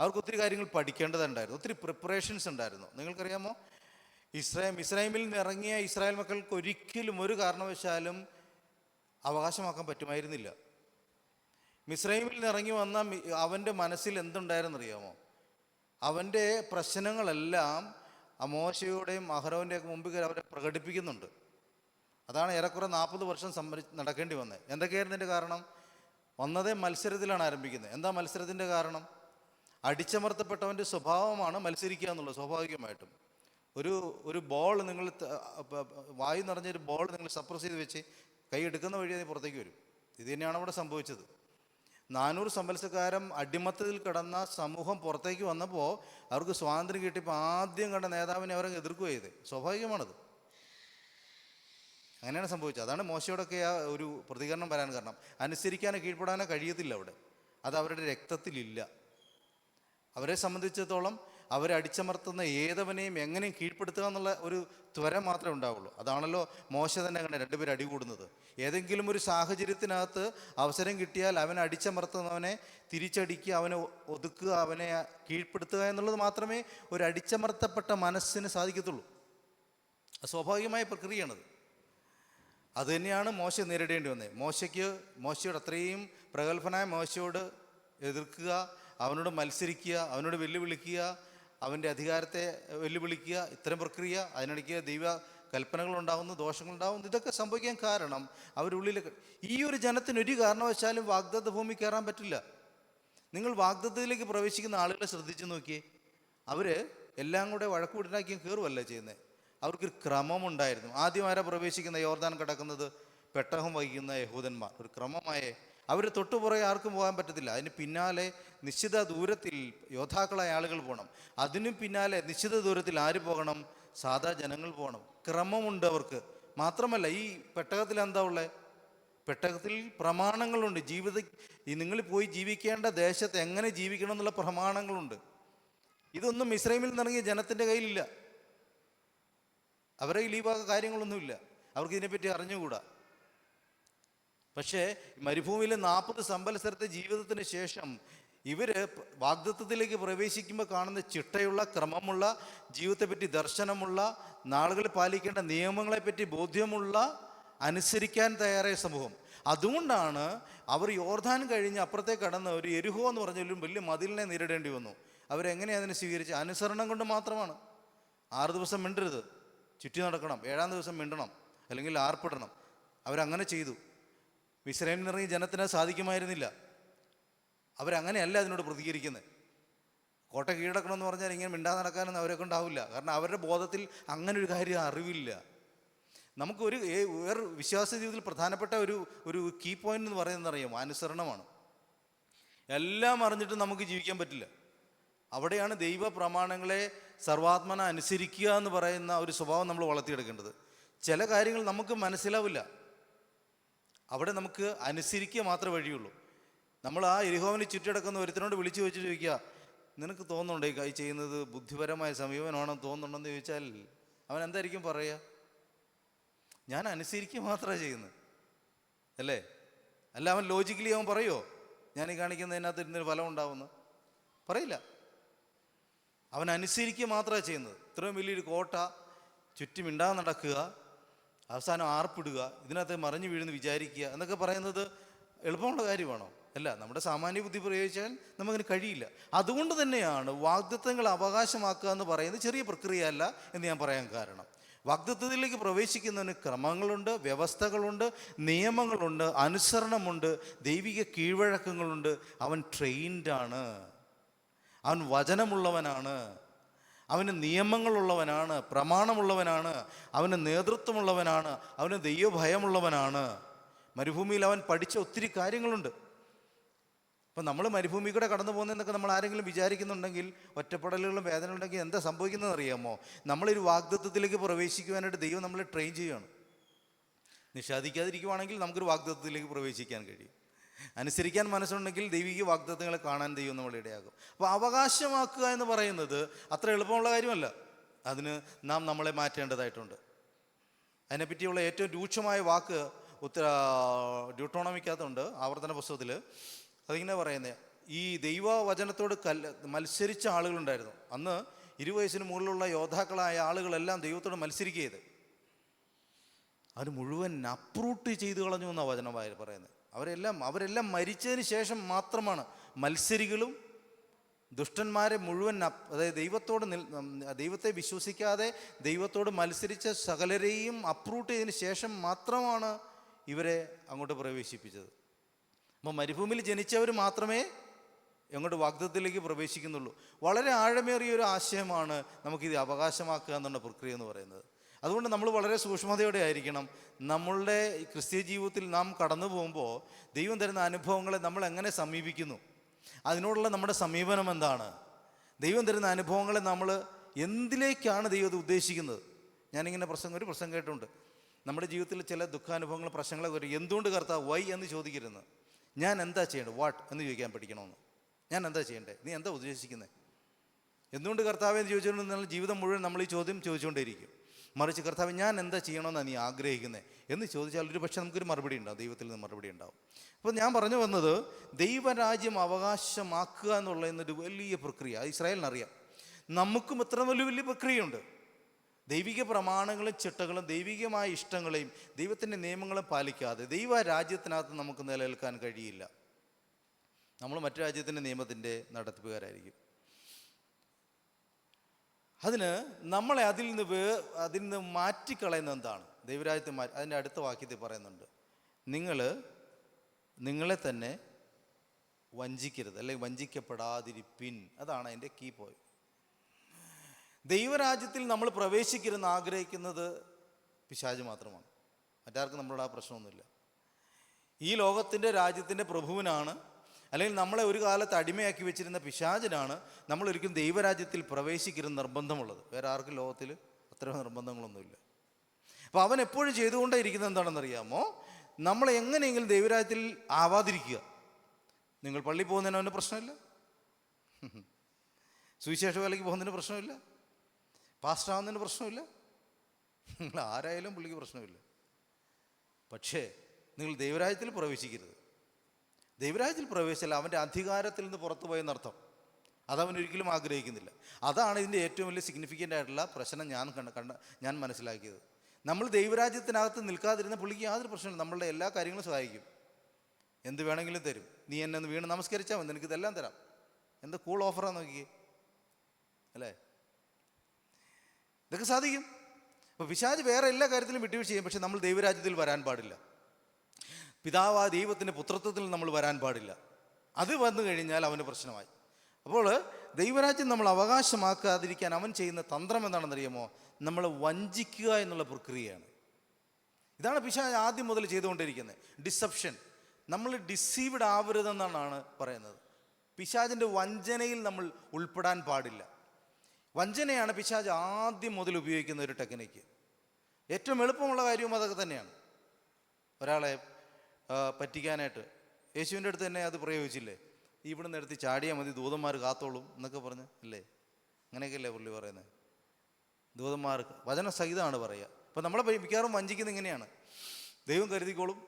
അവർക്ക് ഒത്തിരി കാര്യങ്ങൾ പഠിക്കേണ്ടതുണ്ടായിരുന്നു, ഒത്തിരി പ്രിപ്പറേഷൻസ് ഉണ്ടായിരുന്നു. നിങ്ങൾക്കറിയാമോ, മിസ്രൈമിൽ നിന്ന് ഇറങ്ങിയ ഇസ്രായേൽ മക്കൾക്ക് ഒരിക്കലും ഒരു കാരണവശാലും അവകാശമാക്കാൻ പറ്റുമായിരുന്നില്ല. മിസ്രൈമിൽ നിന്ന് ഇറങ്ങി വന്ന അവൻ്റെ മനസ്സിൽ എന്തുണ്ടായിരുന്നറിയാമോ? അവൻ്റെ പ്രശ്നങ്ങളെല്ലാം മോശയുടെയും അഹരോൻ്റെയൊക്കെ മുമ്പിൽ അവരെ പ്രകടിപ്പിക്കുന്നുണ്ട്. അതാണ് ഏറെക്കുറെ 40 വർഷം നടക്കേണ്ടി വന്നത്. എന്തൊക്കെയായിരുന്നു ഇതിൻ്റെ കാരണം? ഒന്നതേ മത്സരത്തിലാണ് ആരംഭിക്കുന്നത്. എന്താ മത്സരത്തിൻ്റെ കാരണം? അടിച്ചമർത്തപ്പെട്ടവൻ്റെ സ്വഭാവമാണ് മത്സരിക്കുക എന്നുള്ളത്. സ്വാഭാവികമായിട്ടും ഒരു ബോൾ നിങ്ങൾ വായു നിറഞ്ഞൊരു ബോൾ നിങ്ങൾ സപ്രസ് ചെയ്ത് വെച്ച് കൈ എടുക്കുന്ന വഴി അത് പുറത്തേക്ക് വരും. ഇത് തന്നെയാണ് അവിടെ സംഭവിച്ചത്. 400 സംവത്സരക്കാലം അടിമത്തത്തിൽ കിടന്ന സമൂഹം പുറത്തേക്ക് വന്നപ്പോൾ അവർക്ക് സ്വാതന്ത്ര്യം കിട്ടിയപ്പോൾ ആദ്യം കണ്ട നേതാവിനെ അവരെ എതിർക്കുക ചെയ്ത്. സ്വാഭാവികമാണത്, അങ്ങനെയാണ് സംഭവിച്ചത്. അതാണ് മോശയോടൊക്കെ ആ ഒരു പ്രതികരണം വരാൻ കാരണം. അനുസരിക്കാനോ കീഴ്പ്പെടാനോ കഴിയത്തില്ല അവിടെ, അത് അവരുടെ രക്തത്തിലില്ല. അവരെ സംബന്ധിച്ചിടത്തോളം അവരെ അടിച്ചമർത്തുന്ന ഏതവനെയും എങ്ങനെയും കീഴ്പ്പെടുത്തുക എന്നുള്ള ഒരു ത്വര മാത്രമേ ഉണ്ടാവുള്ളൂ. അതാണല്ലോ മോശ തന്നെ കണ്ട രണ്ടുപേരും അടികൂടുന്നത്. ഏതെങ്കിലും ഒരു സാഹചര്യത്തിനകത്ത് അവസരം കിട്ടിയാൽ അവനെ അടിച്ചമർത്തുന്നവനെ തിരിച്ചടിക്കുക, അവനെ ഒതുക്കുക, അവനെ കീഴ്പ്പെടുത്തുക എന്നുള്ളത് മാത്രമേ ഒരു അടിച്ചമർത്തപ്പെട്ട മനസ്സിന് സാധിക്കത്തുള്ളൂ. സ്വാഭാവികമായ പ്രക്രിയയാണത്. അതുതന്നെയാണ് മോശ നേരിടേണ്ടി വന്നത്. മോശയോട് അത്രയും പ്രഗത്ഭനായ മോശയോട് എതിർക്കുക, അവനോട് മത്സരിക്കുക, അവനോട് വെല്ലുവിളിക്കുക, അവൻ്റെ അധികാരത്തെ വെല്ലുവിളിക്കുക, ഇത്തരം പ്രക്രിയ. അതിനിടയ്ക്ക് ദൈവ കൽപ്പനകളുണ്ടാകുന്നു, ദോഷങ്ങളുണ്ടാകുന്നു. ഇതൊക്കെ സംഭവിക്കാൻ കാരണം അവരുള്ളിൽ ഈ ഒരു ജനത്തിന് ഒരു കാരണവശാലും വാഗ്ദത്ത ഭൂമി കയറാൻ പറ്റില്ല. നിങ്ങൾ വാഗ്ദത്തത്തിലേക്ക് പ്രവേശിക്കുന്ന ആളുകളെ ശ്രദ്ധിച്ചു നോക്കിയേ. അവർ എല്ലാം കൂടെ വഴക്കുകൂടിനാക്കിയും കയറുമല്ല ചെയ്യുന്നത്. അവർക്കൊരു ക്രമമുണ്ടായിരുന്നു. ആദ്യം ആരാ പ്രവേശിക്കുന്ന? യോർദാൻ കടക്കുന്നത് പെട്ടകം വഹിക്കുന്ന യഹൂദന്മാർ. ഒരു ക്രമമായ അവർ തൊട്ടുപുറകെ ആർക്കും പോകാൻ പറ്റത്തില്ല. അതിന് പിന്നാലെ നിശ്ചിത ദൂരത്തിൽ യോദ്ധാക്കളായ ആളുകൾ പോകണം. അതിനും പിന്നാലെ നിശ്ചിത ദൂരത്തിൽ ആര് പോകണം? സാധാ ജനങ്ങൾ പോകണം. ക്രമമുണ്ട് അവർക്ക്. മാത്രമല്ല ഈ പെട്ടകത്തിൽ എന്താ ഉള്ളത്? പെട്ടകത്തിൽ പ്രമാണങ്ങളുണ്ട്. നിങ്ങൾ പോയി ജീവിക്കേണ്ട ദേശത്ത് എങ്ങനെ ജീവിക്കണം എന്നുള്ള പ്രമാണങ്ങളുണ്ട്. ഇതൊന്നും ഇസ്രായേലിൽ നിന്നിറങ്ങിയ ജനത്തിൻ്റെ കയ്യിലില്ല. അവരെ ഈ വക കാര്യങ്ങളൊന്നുമില്ല. അവർക്ക് ഇതിനെപ്പറ്റി അറിഞ്ഞുകൂടാ. പക്ഷേ മരുഭൂമിയിലെ 40 സംവത്സരത്തെ ജീവിതത്തിന് ശേഷം ഇവർ വാഗ്ദത്തത്തിലേക്ക് പ്രവേശിക്കുമ്പോൾ കാണുന്ന ചിട്ടയുള്ള, ക്രമമുള്ള, ജീവിതത്തെപ്പറ്റി ദർശനമുള്ള, നാളുകൾ പാലിക്കേണ്ട നിയമങ്ങളെപ്പറ്റി ബോധ്യമുള്ള, അനുസരിക്കാൻ തയ്യാറായ സമൂഹം. അതുകൊണ്ടാണ് അവർ യോർദാൻ കഴിഞ്ഞ് അപ്പുറത്തേക്ക് കടന്ന് ഒരു യെരിഹോ എന്ന് പറഞ്ഞ ഒരു വലിയ മതിലിനെ നേരിടേണ്ടി വന്നു. അവരെങ്ങനെയാണ് അതിനെ സ്വീകരിച്ച്? അനുസരണം കൊണ്ട് മാത്രമാണ്. 6 ദിവസം മിണ്ടരുത്, ചുറ്റി നടക്കണം. 7-ാം ദിവസം മിണ്ടണം, അല്ലെങ്കിൽ ആർപ്പിടണം. അവരങ്ങനെ ചെയ്തു. ഇസ്രായേലിൽ നിന്നിറങ്ങിയ ജനത്തിന് സാധിക്കുമായിരുന്നില്ല. അവരങ്ങനെയല്ല അതിനോട് പ്രതികരിക്കുന്നത്. കോട്ട കീഴടക്കണമെന്ന് പറഞ്ഞാൽ ഇങ്ങനെ മിണ്ടാതെ നടക്കാനൊന്നും അവരെ കൊണ്ടാവില്ല. കാരണം അവരുടെ ബോധത്തിൽ അങ്ങനെ ഒരു കാര്യം അറിവില്ല. നമുക്കൊരു വേറെ വിശ്വാസ ജീവിതത്തിൽ പ്രധാനപ്പെട്ട ഒരു കീ പോയിന്റ് എന്ന് പറയുന്നത് അറിയാമോ? അനുസരണമാണ്. എല്ലാം അറിഞ്ഞിട്ട് നമുക്ക് ജീവിക്കാൻ പറ്റില്ല. അവിടെയാണ് ദൈവ പ്രമാണങ്ങളെ സർവാത്മന അനുസരിക്കുക എന്ന് പറയുന്ന ഒരു സ്വഭാവം നമ്മൾ വളർത്തിയെടുക്കേണ്ടത്. ചില കാര്യങ്ങൾ നമുക്ക് മനസ്സിലാവില്ല, അവിടെ നമുക്ക് അനുസരിക്കുക മാത്രമേ വഴിയുള്ളൂ. നമ്മൾ ആ യെരിഹോവിന് ചുറ്റിടക്കുന്ന ഒരുത്തനോട് വിളിച്ചു വെച്ച് ചോദിക്കുക, നിനക്ക് തോന്നുന്നുണ്ടോ ഈ കൈ ചെയ്യുന്നത് ബുദ്ധിപരമായ സമീപനമാണെന്ന് തോന്നുന്നുണ്ടെന്ന് ചോദിച്ചാൽ അവൻ എന്തായിരിക്കും പറയുക? ഞാൻ അനുസരിക്കുക മാത്രമേ ചെയ്യുന്നത് അല്ലേ? അല്ല, അവൻ ലോജിക്കലി അവൻ പറയുമോ ഞാൻ ഈ കാണിക്കുന്നതിനകത്ത് ഇരുന്നൊരു ഫലം ഉണ്ടാവുമെന്ന്? പറയില്ല. അവൻ അനുസരിക്കുക മാത്രമേ ചെയ്യുന്നത്. ഇത്രയും വലിയൊരു കോട്ട ചുറ്റും മിണ്ടാതെ നടക്കുക, അവസാനം ആർപ്പിടുക, ഇതിനകത്ത് മറിഞ്ഞു വീഴുന്ന് വിചാരിക്കുക എന്നൊക്കെ പറയുന്നത് എളുപ്പമുള്ള കാര്യമാണോ? അല്ല, നമ്മുടെ സാമാന്യ ബുദ്ധി പ്രയോഗിച്ചാൽ നമുക്കതിന് കഴിയില്ല. അതുകൊണ്ട് തന്നെയാണ് വാഗ്ദത്തങ്ങൾ അവകാശമാക്കുക എന്ന് പറയുന്നത് ചെറിയ പ്രക്രിയയല്ല എന്ന് ഞാൻ പറയാൻ കാരണം. വാഗ്ദത്തത്തിലേക്ക് പ്രവേശിക്കുന്നതിന് ക്രമങ്ങളുണ്ട്, വ്യവസ്ഥകളുണ്ട്, നിയമങ്ങളുണ്ട്, അനുസരണമുണ്ട്, ദൈവിക കീഴ്വഴക്കങ്ങളുണ്ട്. അവൻ ട്രെയിൻഡാണ്, അവൻ വചനമുള്ളവനാണ്, അവന് നിയമങ്ങളുള്ളവനാണ്, പ്രമാണമുള്ളവനാണ്, അവന് നേതൃത്വമുള്ളവനാണ്, അവന് ദൈവഭയമുള്ളവനാണ്. മരുഭൂമിയിൽ അവൻ പഠിച്ച ഒത്തിരി കാര്യങ്ങളുണ്ട്. അപ്പം നമ്മൾ മരുഭൂമി കൂടെ കടന്നു പോകുന്നതെന്നൊക്കെ നമ്മൾ ആരെങ്കിലും വിചാരിക്കുന്നുണ്ടെങ്കിൽ, ഒറ്റപ്പെടലുകളും വേദനകളുണ്ടെങ്കിൽ എന്താ സംഭവിക്കുന്നത് അറിയാമോ? നമ്മളൊരു വാഗ്ദത്തത്തിലേക്ക് പ്രവേശിക്കുവാനായിട്ട് ദൈവം നമ്മളെ ട്രെയിൻ ചെയ്യുകയാണ്. നിഷാദിക്കാതിരിക്കുവാണെങ്കിൽ നമുക്കൊരു വാഗ്ദത്തത്തിലേക്ക് പ്രവേശിക്കാൻ കഴിയും. അനുസരിക്കാൻ മനസ്സുണ്ടെങ്കിൽ ദൈവിക വാഗ്ദത്തങ്ങളെ കാണാൻ ദൈവം നമ്മളെ ഇടയാകും. അപ്പോൾ അവകാശമാക്കുക എന്ന് പറയുന്നത് അത്ര എളുപ്പമുള്ള കാര്യമല്ല. അതിന് നാം നമ്മളെ മാറ്റേണ്ടതായിട്ടുണ്ട്. അതിനെപ്പറ്റിയുള്ള ഏറ്റവും രൂക്ഷമായ വാക്ക് ഡ്യൂട്ടോണമിക്കകത്തുണ്ട്, ആവർത്തന പുസ്തകത്തിൽ. അതിങ്ങനെ പറയുന്നത്, ഈ ദൈവവചനത്തോട് മത്സരിച്ച ആളുകളുണ്ടായിരുന്നു. അന്ന് 20 വയസ്സിന് മുകളിലുള്ള യോദ്ധാക്കളായ ആളുകളെല്ലാം ദൈവത്തോട് മത്സരിക്കുകയത്. അത് മുഴുവൻ അപ്രൂട്ട് ചെയ്തു കളഞ്ഞു എന്നാണ് വചനമായി പറയുന്നത്. അവരെല്ലാം മരിച്ചതിന് ശേഷം മാത്രമാണ് മത്സരികളും ദുഷ്ടന്മാരെ മുഴുവൻ, അതായത് ദൈവത്തെ വിശ്വസിക്കാതെ ദൈവത്തോട് മത്സരിച്ച സകലരെയും അപ്രൂട്ട് ചെയ്തതിന് ശേഷം മാത്രമാണ് ഇവരെ അങ്ങോട്ട് പ്രവേശിപ്പിച്ചത്. അപ്പോൾ മരുഭൂമിയിൽ ജനിച്ചവർ മാത്രമേ അങ്ങോട്ട് വാഗ്ദത്തത്തിലേക്ക് പ്രവേശിക്കുന്നുള്ളൂ. വളരെ ആഴമേറിയ ഒരു ആശയമാണ് നമുക്കിത് അവകാശമാക്കുക എന്നുള്ള പ്രക്രിയ എന്ന് പറയുന്നത്. അതുകൊണ്ട് നമ്മൾ വളരെ സൂക്ഷ്മതയോടെ ആയിരിക്കണം. നമ്മളുടെ ക്രിസ്തീയ ജീവിതത്തിൽ നാം കടന്നു പോകുമ്പോൾ ദൈവം തരുന്ന അനുഭവങ്ങളെ നമ്മൾ എങ്ങനെ സമീപിക്കുന്നു, അതിനോടുള്ള നമ്മുടെ സമീപനം എന്താണ്? ദൈവം തരുന്ന അനുഭവങ്ങളെ നമ്മൾ എന്തിലേക്കാണ് ദൈവം അത് ഉദ്ദേശിക്കുന്നത്? ഞാനിങ്ങനെ ഒരു പ്രസംഗം കേട്ടിട്ടുണ്ട്. നമ്മുടെ ജീവിതത്തിൽ ചില ദുഃഖാനുഭവങ്ങൾ, പ്രശ്നങ്ങളൊക്കെ വരും. എന്തുകൊണ്ട് കർത്താവ്, വൈ എന്ന് ചോദിക്കരുത്. ഞാൻ എന്താ ചെയ്യേണ്ടത്, വാട്ട് എന്ന് ചോദിക്കാൻ പഠിക്കണമെന്ന്. ഞാൻ എന്താ ചെയ്യേണ്ടത്, നീ എന്താ ഉദ്ദേശിക്കുന്നത്? എന്തുകൊണ്ട് കർത്താവെ എന്ന് ചോദിച്ചുകൊണ്ട് ജീവിതം മുഴുവൻ നമ്മൾ ഈ ചോദ്യം ചോദിച്ചുകൊണ്ടേയിരിക്കും. മറിച്ച് കർത്താവ് ഞാൻ എന്താ ചെയ്യണമെന്നാണ് നീ ആഗ്രഹിക്കുന്നത് എന്ന് ചോദിച്ചാൽ ഒരു പക്ഷേ നമുക്കൊരു മറുപടി ഉണ്ടാവും, ദൈവത്തിൽ നിന്ന് മറുപടി ഉണ്ടാവും. അപ്പോൾ ഞാൻ പറഞ്ഞു വന്നത്, ദൈവരാജ്യം അവകാശമാക്കുക എന്നുള്ളതൊരു വലിയ പ്രക്രിയ. അത് ഇസ്രായേലിനറിയാം. നമുക്കും ഇത്ര വലിയ പ്രക്രിയയുണ്ട്. ദൈവിക പ്രമാണങ്ങളും ചിട്ടകളും ദൈവികമായ ഇഷ്ടങ്ങളെയും ദൈവത്തിൻ്റെ നിയമങ്ങളും പാലിക്കാതെ ദൈവരാജ്യത്തിനകത്ത് നമുക്ക് നിലനിൽക്കാൻ കഴിയില്ല. നമ്മൾ മറ്റു രാജ്യത്തിൻ്റെ നിയമത്തിൻ്റെ നടത്തിപ്പുകാരായിരിക്കും. അതിന് നമ്മളെ അതിൽ നിന്ന് മാറ്റിക്കളയുന്നത് എന്താണ്? ദൈവരാജ്യത്തെ അതിൻ്റെ അടുത്ത വാക്യത്തിൽ പറയുന്നുണ്ട്, നിങ്ങളെ തന്നെ വഞ്ചിക്കരുത്, അല്ലെങ്കിൽ വഞ്ചിക്കപ്പെടാതിരിപ്പിൻ. അതാണ് അതിൻ്റെ കീ പോയിന്റ്. ദൈവരാജ്യത്തിൽ നമ്മൾ പ്രവേശിക്കരുതെന്ന് ആഗ്രഹിക്കുന്നത് പിശാച് മാത്രമാണ്. മറ്റാർക്കും നമ്മളോട് ആ പ്രശ്നമൊന്നുമില്ല. ഈ ലോകത്തിൻ്റെ രാജ്യത്തിൻ്റെ പ്രഭുവിനാണ്, അല്ലെങ്കിൽ നമ്മളെ ഒരു കാലത്ത് അടിമയാക്കി വെച്ചിരുന്ന പിശാചിനാണ് നമ്മളൊരിക്കലും ദൈവരാജ്യത്തിൽ പ്രവേശിക്കരുത് നിർബന്ധമുള്ളത്. വേറെ ആർക്കും ലോകത്തിൽ അത്തരം നിർബന്ധങ്ങളൊന്നുമില്ല. അപ്പോൾ അവൻ എപ്പോഴും ചെയ്തുകൊണ്ടേ ഇരിക്കുന്നത് എന്താണെന്നറിയാമോ? നമ്മളെ എങ്ങനെയെങ്കിലും ദൈവരാജ്യത്തിൽ ആവാതിരിക്കുക. നിങ്ങൾ പള്ളിയിൽ പോകുന്നതിന് അവന് പ്രശ്നമില്ല, സുവിശേഷ വേലയ്ക്ക് പോകുന്നതിന് പ്രശ്നമില്ല, പാസ്റ്ററാവുന്നതിന് പ്രശ്നമില്ല, നിങ്ങൾ ആരായാലും പുള്ളിക്ക് പ്രശ്നമില്ല. പക്ഷേ നിങ്ങൾ ദൈവരാജ്യത്തിൽ പ്രവേശിക്കരുത്. ദൈവരാജ്യത്തിൽ പ്രവേശിച്ചാൽ അവൻ്റെ അധികാരത്തിൽ നിന്ന് പുറത്തു പോയെന്നർത്ഥം. അതവൻ ഒരിക്കലും ആഗ്രഹിക്കുന്നില്ല. അതാണ് ഇതിൻ്റെ ഏറ്റവും വലിയ സിഗ്നിഫിക്കൻ്റ് ആയിട്ടുള്ള പ്രശ്നം ഞാൻ മനസ്സിലാക്കിയത്. നമ്മൾ ദൈവരാജ്യത്തിനകത്ത് നിൽക്കാതിരുന്ന പുള്ളിക്ക് യാതൊരു പ്രശ്നമില്ല. നമ്മളുടെ എല്ലാ കാര്യങ്ങളും സഹായിക്കും, എന്ത് വേണമെങ്കിലും തരും. നീ എന്നെ ഒന്ന് വീണ് നമസ്കരിച്ചാൽ മതി, എനിക്കിതെല്ലാം തരാം. എന്ത് കൂൾ ഓഫറാന്ന് നോക്കിയേ, അല്ലേ? ഇതൊക്കെ സാധിക്കും. അപ്പോൾ പിശാച് വേറെ എല്ലാ കാര്യത്തിലും വിട്ടുവീഴ്ച ചെയ്യും. പക്ഷെ നമ്മൾ ദൈവരാജ്യത്തിൽ വരാൻ പാടില്ല. പിതാവായ ദൈവത്തിൻ്റെ പുത്രത്വത്തിൽ നമ്മൾ വരാൻ പാടില്ല. അത് വന്നു കഴിഞ്ഞാൽ അവന് പ്രശ്നമായി. അപ്പോൾ ദൈവരാജ്യം നമ്മൾ അവകാശമാക്കാതിരിക്കാൻ അവൻ ചെയ്യുന്ന തന്ത്രം എന്താണെന്നറിയാമോ? നമ്മളെ വഞ്ചിക്കുക എന്നുള്ള പ്രക്രിയയാണ്. ഇതാണ് പിശാച് ആദ്യം മുതൽ ചെയ്തുകൊണ്ടിരിക്കുന്നത്, ഡിസെപ്ഷൻ. നമ്മൾ ഡിസീവ്ഡ് ആവരുതെന്നാണ് പറയുന്നത്. പിശാചിൻ്റെ വഞ്ചനയിൽ നമ്മൾ ഉൾപ്പെടാൻ പാടില്ല. വഞ്ചനയാണ് പിശാച് ആദ്യം മുതൽ ഉപയോഗിക്കുന്ന ഒരു ടെക്നിക്ക്. ഏറ്റവും എളുപ്പമുള്ള കാര്യവും അതൊക്കെ തന്നെയാണ്. ഒരാളെ പറ്റിക്കാനായിട്ട് യേശുവിൻ്റെ അടുത്ത് തന്നെ അത് പ്രയോഗിച്ചില്ലേ? ഇവിടെ നിന്ന് എടുത്ത് ചാടിയാൽ മതി, ദൂതന്മാർ കാത്തോളും എന്നൊക്കെ പറഞ്ഞ് അല്ലേ? അങ്ങനെയൊക്കെയല്ലേ പുള്ളി പറയുന്നത്? ദൂതന്മാർക്ക് വചനസഹിതമാണ് പറയുക. അപ്പം നമ്മളെ മിക്കവാറും വഞ്ചിക്കുന്നത് ഇങ്ങനെയാണ്, ദൈവം കരുതിക്കോളും,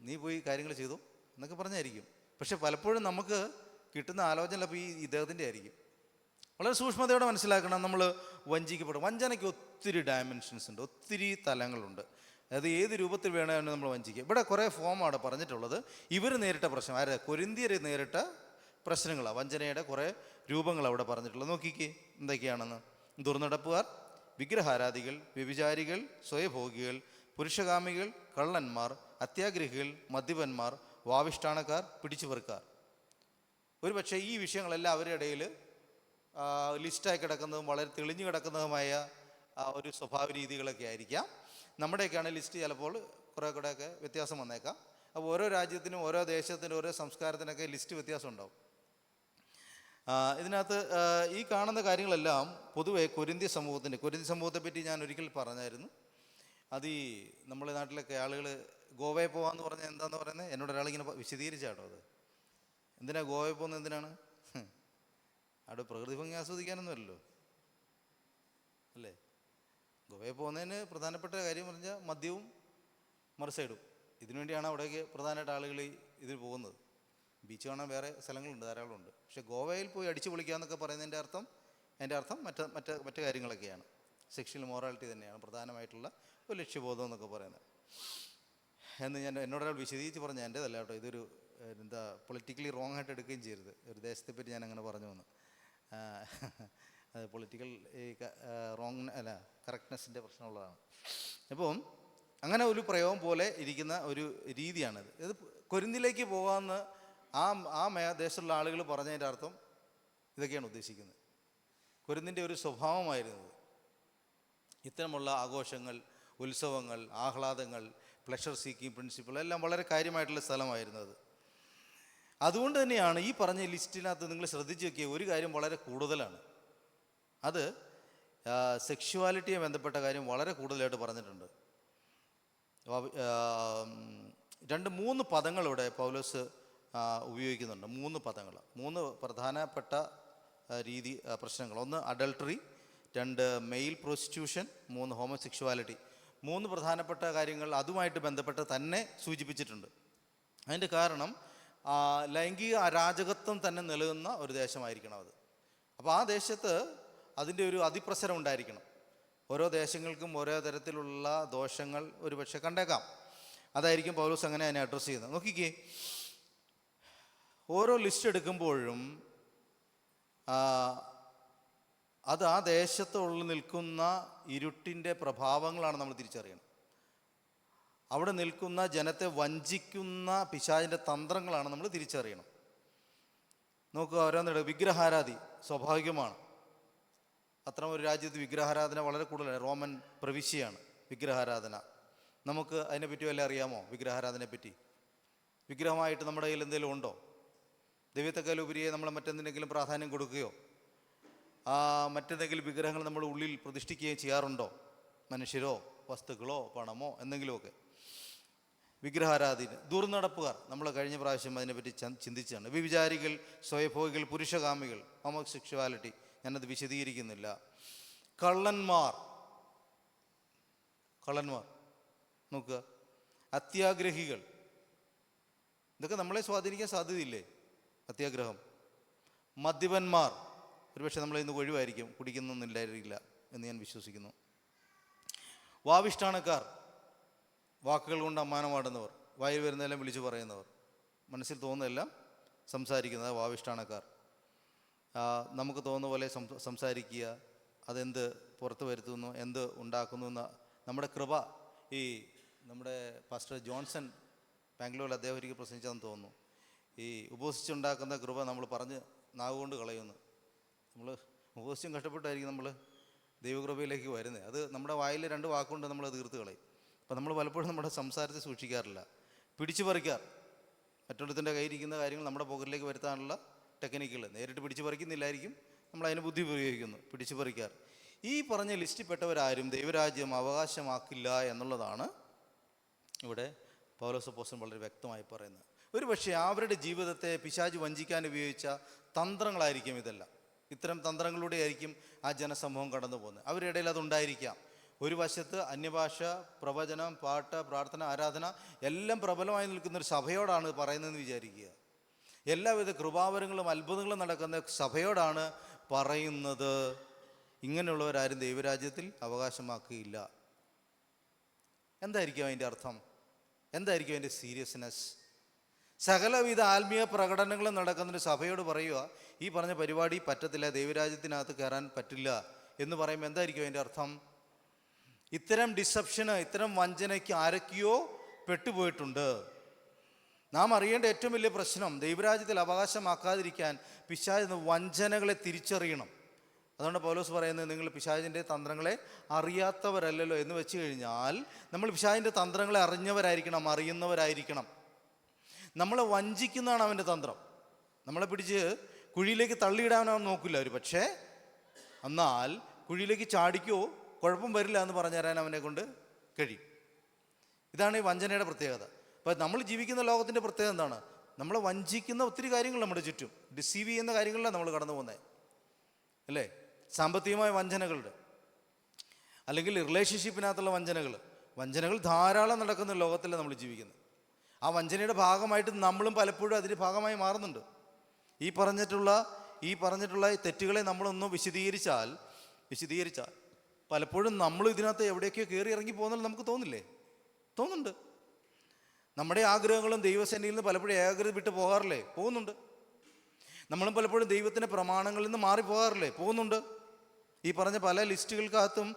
നീ പോയി കാര്യങ്ങൾ ചെയ്തു എന്നൊക്കെ പറഞ്ഞായിരിക്കും. പക്ഷെ പലപ്പോഴും നമുക്ക് കിട്ടുന്ന ആലോചന അപ്പോൾ ഈ ഇദ്ദേഹത്തിൻ്റെ ആയിരിക്കും. വളരെ സൂക്ഷ്മതയോടെ മനസ്സിലാക്കണം, നമ്മൾ വഞ്ചിക്കപ്പെടും. വഞ്ചനയ്ക്ക് ഒത്തിരി ഡയമെൻഷൻസ് ഉണ്ട്, ഒത്തിരി തലങ്ങളുണ്ട്. അത് ഏത് രൂപത്തിൽ വേണമെന്ന് നമ്മൾ വഞ്ചിക്കുക. ഇവിടെ കുറേ ഫോമാണ് പറഞ്ഞിട്ടുള്ളത്. ഇവർ നേരിട്ട പ്രശ്നം, ആര്? കൊരിന്ത്യർ നേരിട്ട പ്രശ്നങ്ങളാണ്. വഞ്ചനയുടെ കുറേ രൂപങ്ങൾ അവിടെ പറഞ്ഞിട്ടുള്ളത്. നോക്കിക്കേ എന്തൊക്കെയാണെന്ന്. ദുർനടപ്പുകാർ, വിഗ്രഹാരാധികൾ, വ്യഭിചാരികൾ, സ്വയഭോഗികൾ, പുരുഷകാമികൾ, കള്ളന്മാർ, അത്യാഗ്രഹികൾ, മദ്യപന്മാർ, വാവിഷ്ഠാണക്കാർ, പിടിച്ചുപറിക്കാർ. ഒരു പക്ഷേ ഈ വിഷയങ്ങളെല്ലാം അവരുടെ ഇടയിൽ ലിസ്റ്റായി കിടക്കുന്നതും വളരെ തെളിഞ്ഞു കിടക്കുന്നതുമായ ഒരു സ്വഭാവ രീതികളൊക്കെ ആയിരിക്കാം. നമ്മുടെയൊക്കെയാണ് ലിസ്റ്റ് ചിലപ്പോൾ കുറേ കൂടെയൊക്കെ വ്യത്യാസം വന്നേക്കാം. അപ്പോൾ ഓരോ രാജ്യത്തിനും ഓരോ ദേശത്തിനും ഓരോ സംസ്കാരത്തിനൊക്കെ ലിസ്റ്റ് വ്യത്യാസം ഉണ്ടാവും. ഇതിനകത്ത് ഈ കാണുന്ന കാര്യങ്ങളെല്ലാം പൊതുവെ കൊരിന്ത്യ സമൂഹത്തെപ്പറ്റി ഞാൻ ഒരിക്കൽ പറഞ്ഞായിരുന്നു. അത് ഈ നമ്മുടെ നാട്ടിലൊക്കെ ആളുകൾ ഗോവയിൽ പോകാമെന്ന് പറഞ്ഞാൽ എന്താന്ന് പറയുന്നത്, എന്നോട് ഒരാളിങ്ങനെ വിശദീകരിച്ചാട്ടോ. അത് എന്തിനാണ് ഗോവയിൽ പോകുന്നത്? എന്തിനാണ്? അവിടെ പ്രകൃതി ഭംഗി ആസ്വദിക്കാനൊന്നുമല്ലോ അല്ലേ. ഗോവയിൽ പോകുന്നതിന് പ്രധാനപ്പെട്ട കാര്യം പറഞ്ഞാൽ മദ്യവും മറുസൈഡും. ഇതിനുവേണ്ടിയാണ് അവിടേക്ക് പ്രധാനമായിട്ട് ആളുകൾ ഇതിൽ പോകുന്നത്. ബീച്ച് കാണാൻ വേറെ സ്ഥലങ്ങളുണ്ട്, ധാരാളമുണ്ട്. പക്ഷേ ഗോവയിൽ പോയി അടിച്ചു പൊളിക്കുക എന്നൊക്കെ പറയുന്നതിൻ്റെ അർത്ഥം മറ്റ് കാര്യങ്ങളൊക്കെയാണ്. സെക്ഷൽ മൊറാലിറ്റി തന്നെയാണ് പ്രധാനമായിട്ടുള്ള ഒരു ലക്ഷ്യബോധം എന്നൊക്കെ പറയുന്നത് എന്ന് എന്നോടൊരാൾ വിശദീകരിച്ച് പറഞ്ഞാൽ എൻ്റേതല്ല കേട്ടോ. ഇതൊരു പൊളിറ്റിക്കലി റോങ് ആയിട്ട് എടുക്കുകയും ചെയ്യരുത്. ഒരു ദേശത്തെപ്പറ്റി ഞാൻ അങ്ങനെ പറഞ്ഞു വന്നു. അത് പൊളിറ്റിക്കൽ കറക്റ്റ്നെസ്സിൻ്റെ പ്രശ്നമുള്ളതാണ്. അപ്പം അങ്ങനെ ഒരു പ്രയോഗം പോലെ ഇരിക്കുന്ന ഒരു രീതിയാണിത്. ഇത് കൊരിന്തിലേക്ക് പോകാമെന്ന് ആ ദേശത്തുള്ള ആളുകൾ പറഞ്ഞതിൻ്റെ അർത്ഥം ഇതൊക്കെയാണ് ഉദ്ദേശിക്കുന്നത്. കൊരിന്തിൻ്റെ ഒരു സ്വഭാവമായിരുന്നത് ഇത്തരമുള്ള ആഘോഷങ്ങൾ, ഉത്സവങ്ങൾ, ആഹ്ലാദങ്ങൾ, പ്ലഷർ സീക്കിംഗ് പ്രിൻസിപ്പിൾ എല്ലാം വളരെ കാര്യമായിട്ടുള്ള സ്ഥലമായിരുന്നത്. അതുകൊണ്ട് തന്നെയാണ് ഈ പറഞ്ഞ ലിസ്റ്റിനകത്ത് നിങ്ങൾ ശ്രദ്ധിച്ച് നോക്കിയ ഒരു കാര്യം വളരെ കൂടുതലാണ്. അത് സെക്ഷുവാലിറ്റിയെ ബന്ധപ്പെട്ട കാര്യം വളരെ കൂടുതലായിട്ട് പറഞ്ഞിട്ടുണ്ട്. 2-3 പദങ്ങൾ ഇവിടെ പൗലോസ് ഉപയോഗിക്കുന്നുണ്ട്. 3 പദങ്ങൾ, 3 പ്രധാനപ്പെട്ട പ്രശ്നങ്ങൾ. 1 അഡൾട്ടറി, 2 മെയിൽ പ്രോസ്റ്റിറ്റ്യൂഷൻ, 3 ഹോമോസെക്ഷുവാലിറ്റി. 3 പ്രധാനപ്പെട്ട കാര്യങ്ങൾ അതുമായിട്ട് ബന്ധപ്പെട്ട് തന്നെ സൂചിപ്പിച്ചിട്ടുണ്ട്. അതിൻ്റെ കാരണം ലൈംഗിക അരാജകത്വം തന്നെ നിലനിന്ന ഒരു ദേശമായിരിക്കണം അത്. അപ്പോൾ ആ ദേശത്ത് അതിൻ്റെ ഒരു അതിപ്രസരം ഉണ്ടായിരിക്കണം. ഓരോ ദേശങ്ങൾക്കും ഓരോ തരത്തിലുള്ള ദോഷങ്ങൾ ഒരുപക്ഷെ കണ്ടേക്കാം. അതായിരിക്കും പൗലോസ് അങ്ങനെ അതിനെ അഡ്രസ്സ് ചെയ്യുന്നത്. നോക്കിക്കേ, ഓരോ ലിസ്റ്റ് എടുക്കുമ്പോഴും അത് ആ ദേശത്തുള്ളിൽ നിൽക്കുന്ന ഇരുട്ടിൻ്റെ പ്രഭാവങ്ങളാണ് നമ്മൾ തിരിച്ചറിയണം. അവിടെ നിൽക്കുന്ന ജനത്തെ വഞ്ചിക്കുന്ന പിശാചിൻ്റെ തന്ത്രങ്ങളാണ് നമ്മൾ തിരിച്ചറിയണം. നോക്കുക, ഓരോന്നിട വിഗ്രഹാരാധി സ്വാഭാവികമാണ്. അത്തരം ഒരു രാജ്യത്ത് വിഗ്രഹാരാധന വളരെ കൂടുതലാണ്. റോമൻ പ്രവിശ്യയാണ് വിഗ്രഹാരാധന. നമുക്ക് അതിനെപ്പറ്റി വല്ല അറിയാമോ? വിഗ്രഹാരാധനയെപ്പറ്റി വിഗ്രഹമായിട്ട് നമ്മുടെ കയ്യിൽ എന്തെങ്കിലും ഉണ്ടോ? ദൈവത്തെക്കാൾ ഉപരിയെ നമ്മൾ മറ്റെന്തിനെങ്കിലും പ്രാധാന്യം കൊടുക്കുകയോ മറ്റെന്തെങ്കിലും വിഗ്രഹങ്ങൾ നമ്മൾ ഉള്ളിൽ പ്രതിഷ്ഠിക്കുകയും ചെയ്യാറുണ്ടോ? മനുഷ്യരോ വസ്തുക്കളോ പണമോ എന്തെങ്കിലുമൊക്കെ. വിഗ്രഹാരാധന. ദുർനടപ്പുകാർ, നമ്മൾ കഴിഞ്ഞ പ്രാവശ്യം അതിനെപ്പറ്റി ചിന്തിച്ചാണ്. വ്യഭിചാരികൾ, സ്വയഭോഗികൾ, പുരുഷകാമികൾ, ഹോമോസെക്ഷുവാലിറ്റി, ഞാനത് വിശദീകരിക്കുന്നില്ല. കള്ളന്മാർ നോക്കുക. അത്യാഗ്രഹികൾ, ഇതൊക്കെ നമ്മളെ സ്വാധീനിക്കാൻ സാധ്യതയില്ലേ? അത്യാഗ്രഹം. മദ്യപന്മാർ, ഒരുപക്ഷെ നമ്മളിന്ന് ഒഴിവായിരിക്കും, കുടിക്കുന്നൊന്നുമില്ലായിരിക്കില്ല എന്ന് ഞാൻ വിശ്വസിക്കുന്നു. വാവിഷ്ഠാണക്കാർ, വാക്കുകൾ കൊണ്ട് അമ്മാനമാടുന്നവർ, വായിൽ വരുന്നതെല്ലാം വിളിച്ചു പറയുന്നവർ, മനസ്സിൽ തോന്നുന്നതെല്ലാം സംസാരിക്കുന്നത് വാവിഷ്ഠാണക്കാർ. നമുക്ക് തോന്നുന്ന പോലെ സംസാരിക്കുക, അതെന്ത് പുറത്ത് വരുത്തുന്നു, എന്ത് ഉണ്ടാക്കുന്നു എന്ന നമ്മുടെ കൃപ. നമ്മുടെ പാസ്റ്റർ ജോൺസൺ ബാംഗ്ലൂരിൽ അദ്ദേഹം ഒരിക്കൽ പ്രസംഗിച്ചതെന്ന് തോന്നുന്നു. ഉപവസിച്ചുണ്ടാക്കുന്ന കൃപ നമ്മൾ പറഞ്ഞ് നാവുകൊണ്ട് കളയുന്നു. നമ്മൾ ഉപവസിച്ചും കഷ്ടപ്പെട്ടായിരിക്കും നമ്മൾ ദൈവകൃപയിലേക്ക് വരുന്നത്. അത് നമ്മുടെ വായിൽ 2 വാക്കുകൊണ്ട് നമ്മൾ തീർത്ത് കളയും. അപ്പോൾ നമ്മൾ പലപ്പോഴും നമ്മുടെ സംസാരത്തെ സൂക്ഷിക്കാറില്ല. പിടിച്ചു പറിക്കാർ, മറ്റൊരുത്തിൻ്റെ കയ്യിരിക്കുന്ന കാര്യങ്ങൾ നമ്മുടെ പോക്കറ്റിലേക്ക് വരുത്താനുള്ള ടെക്നിക്കുകൾ. നേരിട്ട് പിടിച്ചു പറിക്കുന്നില്ലായിരിക്കും, നമ്മൾ അതിന് ബുദ്ധി പ്രയോഗിക്കുന്നു. പിടിച്ചു പറിക്കാർ. ഈ പറഞ്ഞ ലിസ്റ്റിൽപ്പെട്ടവരാരും ദൈവരാജ്യം അവകാശമാക്കില്ല എന്നുള്ളതാണ് ഇവിടെ പൗലോസ് അപ്പോസ്തലൻ വളരെ വ്യക്തമായി പറയുന്നത്. ഒരു പക്ഷേ അവരുടെ ജീവിതത്തെ പിശാച് വഞ്ചിക്കാൻ ഉപയോഗിച്ച തന്ത്രങ്ങളായിരിക്കും ഇതെല്ലാം. ഇത്തരം തന്ത്രങ്ങളിലൂടെ ആയിരിക്കും ആ ജനസമൂഹം കടന്നു പോകുന്നത്. അവരുടെ ഇടയിൽ അതുണ്ടായിരിക്കാം. ഒരു വശത്ത് അന്യഭാഷ, പ്രവചനം, പാട്ട്, പ്രാർത്ഥന, ആരാധന എല്ലാം പ്രബലമായി നിൽക്കുന്നൊരു സഭയോടാണ് പറയുന്നതെന്ന് വിചാരിക്കുക. എല്ലാവിധ കൃപാവരങ്ങളും അത്ഭുതങ്ങളും നടക്കുന്ന സഭയോടാണ് പറയുന്നത്. ഇങ്ങനെയുള്ളവരാരും ദൈവരാജ്യത്തിൽ അവകാശമാക്കുകയില്ല. എന്തായിരിക്കും അതിൻ്റെ അർത്ഥം? എന്തായിരിക്കും അതിൻ്റെ സീരിയസ്നെസ്? സകലവിധ ആത്മീയ പ്രകടനങ്ങളും നടക്കുന്നൊരു സഭയോട് പറയുക, ഈ പറഞ്ഞ പരിപാടി പറ്റത്തില്ല, ദൈവരാജ്യത്തിനകത്ത് കയറാൻ പറ്റില്ല എന്ന് പറയുമ്പോൾ എന്തായിരിക്കും അതിൻ്റെ അർത്ഥം? ഇത്തരം ഡിസപ്ഷന്, ഇത്തരം വഞ്ചനയ്ക്ക് ആരൊക്കെയോ പെട്ടുപോയിട്ടുണ്ട്. നാം അറിയേണ്ട ഏറ്റവും വലിയ പ്രശ്നം, ദൈവരാജ്യത്തിൽ അവകാശമാക്കാതിരിക്കാൻ പിശാച് വഞ്ചനകളെ തിരിച്ചറിയണം. അതുകൊണ്ട് പൗലോസ് പറയുന്നത്, നിങ്ങൾ പിശാചിൻ്റെ തന്ത്രങ്ങളെ അറിയാത്തവരല്ലല്ലോ എന്ന് വെച്ച് കഴിഞ്ഞാൽ നമ്മൾ പിശാചിൻ്റെ തന്ത്രങ്ങളെ അറിഞ്ഞവരായിരിക്കണം, അറിയുന്നവരായിരിക്കണം. നമ്മളെ വഞ്ചിക്കുന്നതാണ് അവൻ്റെ തന്ത്രം. നമ്മളെ പിടിച്ച് കുഴിയിലേക്ക് തള്ളിയിടാൻ അവൻ നോക്കില്ല ഒരു പക്ഷേ, എന്നാൽ കുഴിയിലേക്ക് ചാടിക്കോ കുഴപ്പം വരില്ല എന്ന് പറഞ്ഞു തരാൻ അവനെ കൊണ്ട് കഴിയും. ഇതാണ് ഈ വഞ്ചനയുടെ പ്രത്യേകത. അപ്പോൾ നമ്മൾ ജീവിക്കുന്ന ലോകത്തിൻ്റെ പ്രത്യേകത എന്താണ്? നമ്മളെ വഞ്ചിക്കുന്ന ഒത്തിരി കാര്യങ്ങൾ നമ്മുടെ ചുറ്റും, ഡിസീവ് ചെയ്യുന്ന കാര്യങ്ങളിലാണ് നമ്മൾ കടന്നു പോകുന്നത്, അല്ലേ? സാമ്പത്തികമായ വഞ്ചനകളുടെ, അല്ലെങ്കിൽ റിലേഷൻഷിപ്പിനകത്തുള്ള വഞ്ചനകൾ ധാരാളം നടക്കുന്ന ലോകത്തിലാണ് നമ്മൾ ജീവിക്കുന്നത്. ആ വഞ്ചനയുടെ ഭാഗമായിട്ട് നമ്മളും പലപ്പോഴും അതിൻ്റെ ഭാഗമായി മാറുന്നുണ്ട്. ഈ പറഞ്ഞിട്ടുള്ള തെറ്റുകളെ നമ്മളൊന്ന് വിശദീകരിച്ചാൽ പലപ്പോഴും നമ്മൾ ഇതിനകത്ത് എവിടെയൊക്കെയോ കയറി ഇറങ്ങി പോകുന്നത് നമുക്ക് തോന്നുന്നുണ്ട്. നമ്മുടെ ആഗ്രഹങ്ങളും ദൈവസേനയിൽ നിന്ന് പലപ്പോഴും ഏകാഗ്രത വിട്ട് പോകാറില്ലേ? പോകുന്നുണ്ട്. നമ്മളും പലപ്പോഴും ദൈവത്തിൻ്റെ പ്രമാണങ്ങളിൽ നിന്ന് മാറിപ്പോകാറില്ലേ? പോകുന്നുണ്ട്. ഈ പറഞ്ഞ പല ലിസ്റ്റുകൾക്കകത്തും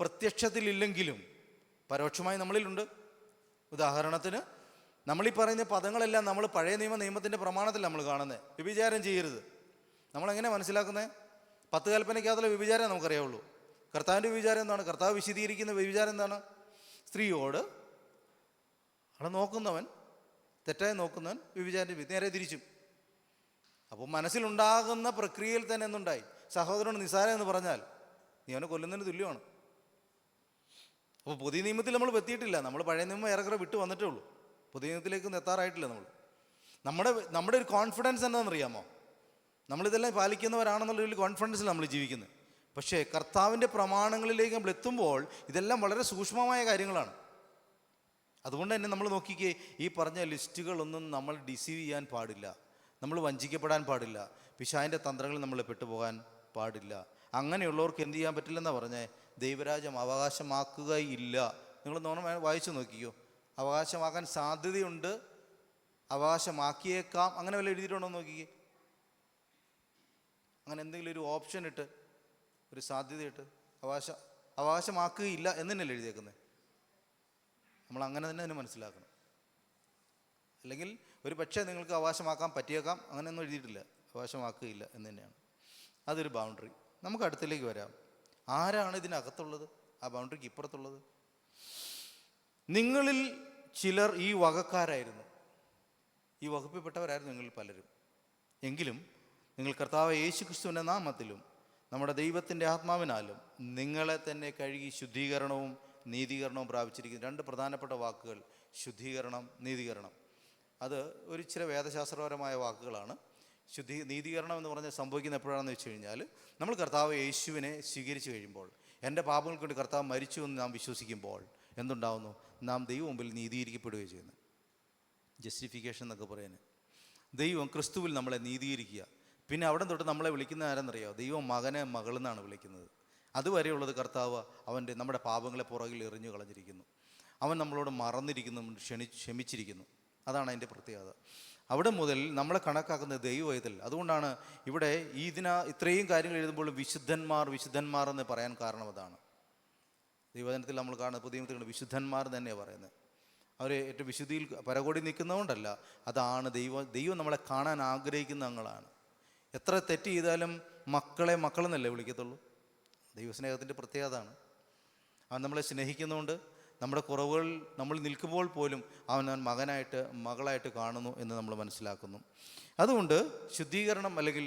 പ്രത്യക്ഷത്തിലില്ലെങ്കിലും പരോക്ഷമായി നമ്മളിലുണ്ട്. ഉദാഹരണത്തിന്, നമ്മളീ പറയുന്ന പദങ്ങളെല്ലാം നമ്മൾ പഴയ നിയമത്തിൻ്റെ പ്രമാണത്തിൽ നമ്മൾ കാണുന്നത്. വ്യഭിചാരം ചെയ്യരുത്. നമ്മളെങ്ങനെ മനസ്സിലാക്കുന്നത്? 10 കൽപ്പനയ്ക്കകത്തുള്ള വ്യഭിചാരം നമുക്കറിയാവുള്ളൂ. കർത്താവിൻ്റെ വ്യഭിചാരം എന്താണ്? കർത്താവ് വിശദീകരിക്കുന്ന വ്യഭിചാരം എന്താണ്? സ്ത്രീയോട് തെറ്റായി നോക്കുന്നവൻ വ്യഭിചാരം, നേരെ തിരിച്ചും. അപ്പോൾ മനസ്സിലുണ്ടാകുന്ന പ്രക്രിയയിൽ തന്നെ എന്തുണ്ടായി? സഹോദരൻ നിസ്സാരം എന്ന് പറഞ്ഞാൽ നീ അവനെ കൊല്ലുന്നതിന് തുല്യമാണ്. അപ്പോൾ പുതിയ നിയമത്തിൽ നമ്മൾ എത്തിയിട്ടില്ല. നമ്മൾ പഴയ നിയമം ഏറെക്കുറെ വിട്ടു വന്നിട്ടേ ഉള്ളൂ. പുതിയ നിയമത്തിലേക്ക് എത്താറായിട്ടില്ല. നമ്മുടെ ഒരു കോൺഫിഡൻസ് എന്താണെന്നറിയാമോ? നമ്മളിതെല്ലാം പാലിക്കുന്നവരാണെന്നുള്ള ഒരു കോൺഫിഡൻസിൽ നമ്മൾ ജീവിക്കുന്നത്. പക്ഷേ കർത്താവിൻ്റെ പ്രമാണങ്ങളിലേക്ക് നമ്മൾ എത്തുമ്പോൾ ഇതെല്ലാം വളരെ സൂക്ഷ്മമായ കാര്യങ്ങളാണ്. അതുകൊണ്ട് തന്നെ നമ്മൾ നോക്കിക്കേ, ഈ പറഞ്ഞ ലിസ്റ്റുകളൊന്നും നമ്മൾ ഡിസീവ് ചെയ്യാൻ പാടില്ല, നമ്മൾ വഞ്ചിക്കപ്പെടാൻ പാടില്ല, പിശാചിൻ്റെ തന്ത്രങ്ങളിൽ നമ്മൾ പെട്ടുപോകാൻ പാടില്ല. അങ്ങനെയുള്ളവർക്ക് എന്ത് ചെയ്യാൻ പറ്റില്ലെന്നാണ് പറഞ്ഞത്? ദൈവരാജ്യം അവകാശമാക്കുകയില്ല. നിങ്ങൾ വായിച്ചു നോക്കിക്കോ. അവകാശമാക്കാൻ സാധ്യതയുണ്ട്, അവകാശമാക്കിയേക്കാം, അങ്ങനെ വല്ല എഴുതിയിട്ടുണ്ടോ നോക്കിക്കേ. അങ്ങനെ എന്തെങ്കിലും ഒരു ഓപ്ഷൻ ഇട്ട്, ഒരു സാധ്യതയിട്ട് അവകാശമാക്കുകയില്ല എന്ന് തന്നെയല്ലേ എഴുതിയേക്കുന്നത്? നമ്മൾ അങ്ങനെ തന്നെ അതിനെ മനസ്സിലാക്കണം. അല്ലെങ്കിൽ ഒരു പക്ഷേ നിങ്ങൾക്ക് അവകാശമാക്കാൻ പറ്റിയേക്കാം, അങ്ങനെയൊന്നും എഴുതിയിട്ടില്ല. അവകാശമാക്കുകയില്ല എന്ന് തന്നെയാണ്. അതൊരു ബൗണ്ടറി. നമുക്ക് അടുത്തിലേക്ക് വരാം. ആരാണ് ഇതിനകത്തുള്ളത്, ആ ബൗണ്ടറിക്ക് ഇപ്പുറത്തുള്ളത്? നിങ്ങളിൽ ചിലർ ഈ വകക്കാരായിരുന്നു, ഈ വകുപ്പിൽപ്പെട്ടവരായിരുന്നു നിങ്ങളിൽ പലരും. എങ്കിലും നിങ്ങൾ കർത്താവ് യേശുക്രിസ്തുവിൻ്റെ നാമത്തിലും നമ്മുടെ ദൈവത്തിൻ്റെ ആത്മാവിനാലും നിങ്ങളെ തന്നെ കഴുകി ശുദ്ധീകരണവും നീതീകരണവും പ്രാപിച്ചിരിക്കുന്നു. 2 പ്രധാനപ്പെട്ട വാക്കുകൾ: ശുദ്ധീകരണം, നീതീകരണം. അത് ഒരു ഇച്ചിരി വേദശാസ്ത്രപരമായ വാക്കുകളാണ്. നീതീകരണം എന്ന് പറഞ്ഞാൽ സംഭവിക്കുന്ന എപ്പോഴാണെന്ന് വെച്ച് കഴിഞ്ഞാൽ, നമ്മൾ കർത്താവ് യേശുവിനെ സ്വീകരിച്ചു കഴിയുമ്പോൾ, എൻ്റെ പാപങ്ങൾക്ക് വേണ്ടി കർത്താവ് മരിച്ചു എന്ന് നാം വിശ്വസിക്കുമ്പോൾ എന്തുണ്ടാവുന്നു? നാം ദൈവം മുമ്പിൽ നീതീകരിക്കപ്പെടുകയും ചെയ്യുന്നു. ജസ്റ്റിഫിക്കേഷൻ എന്നൊക്കെ പറയുന്നത്, ദൈവം ക്രിസ്തുവിൽ നമ്മളെ നീതീകരിക്കുക. പിന്നെ അവിടെ തൊട്ട് നമ്മളെ വിളിക്കുന്ന ആരെന്നറിയാമോ? ദൈവം മകനെ മകളെന്നാണ് വിളിക്കുന്നത്. അതുവരെയുള്ളത് കർത്താവ് നമ്മുടെ പാപങ്ങളെ പുറകിൽ എറിഞ്ഞു കളഞ്ഞിരിക്കുന്നു. അവൻ നമ്മളോട് മറന്നിരിക്കുന്നു, ക്ഷമിച്ചിരിക്കുന്നു. അതാണ് അതിൻ്റെ പ്രത്യേകത. അവിടെ മുതൽ നമ്മളെ കണക്കാക്കുന്നത് ദൈവത്തിൽ. അതുകൊണ്ടാണ് ഇവിടെ ഇത്രയും കാര്യങ്ങൾ എഴുതുമ്പോൾ വിശുദ്ധന്മാർ എന്ന് പറയാൻ കാരണം അതാണ്. ദൈവജനത്തിൽ നമ്മൾ കാണുന്നത്, പുതിയ നിയമത്തിൽ വിശുദ്ധന്മാർ തന്നെയാണ് പറയുന്നത്. അവർ ഏറ്റവും വിശുദ്ധിയിൽ പരകോടി നിൽക്കുന്നതുകൊണ്ടല്ല, അതാണ് ദൈവം നമ്മളെ കാണാൻ ആഗ്രഹിക്കുന്ന അങ്ങളാണ്. എത്ര തെറ്റ് ചെയ്താലും മക്കളെന്നല്ലേ വിളിക്കത്തുള്ളൂ. ദൈവസ്നേഹത്തിൻ്റെ പ്രത്യേകത അതാണ്. അവൻ നമ്മളെ സ്നേഹിക്കുന്നതുകൊണ്ട് നമ്മുടെ കുറവുകൾ നമ്മൾ നിൽക്കുമ്പോൾ പോലും അവൻ മകളായിട്ട് കാണുന്നു എന്ന് നമ്മൾ മനസ്സിലാക്കുന്നു. അതുകൊണ്ട് ശുദ്ധീകരണം അല്ലെങ്കിൽ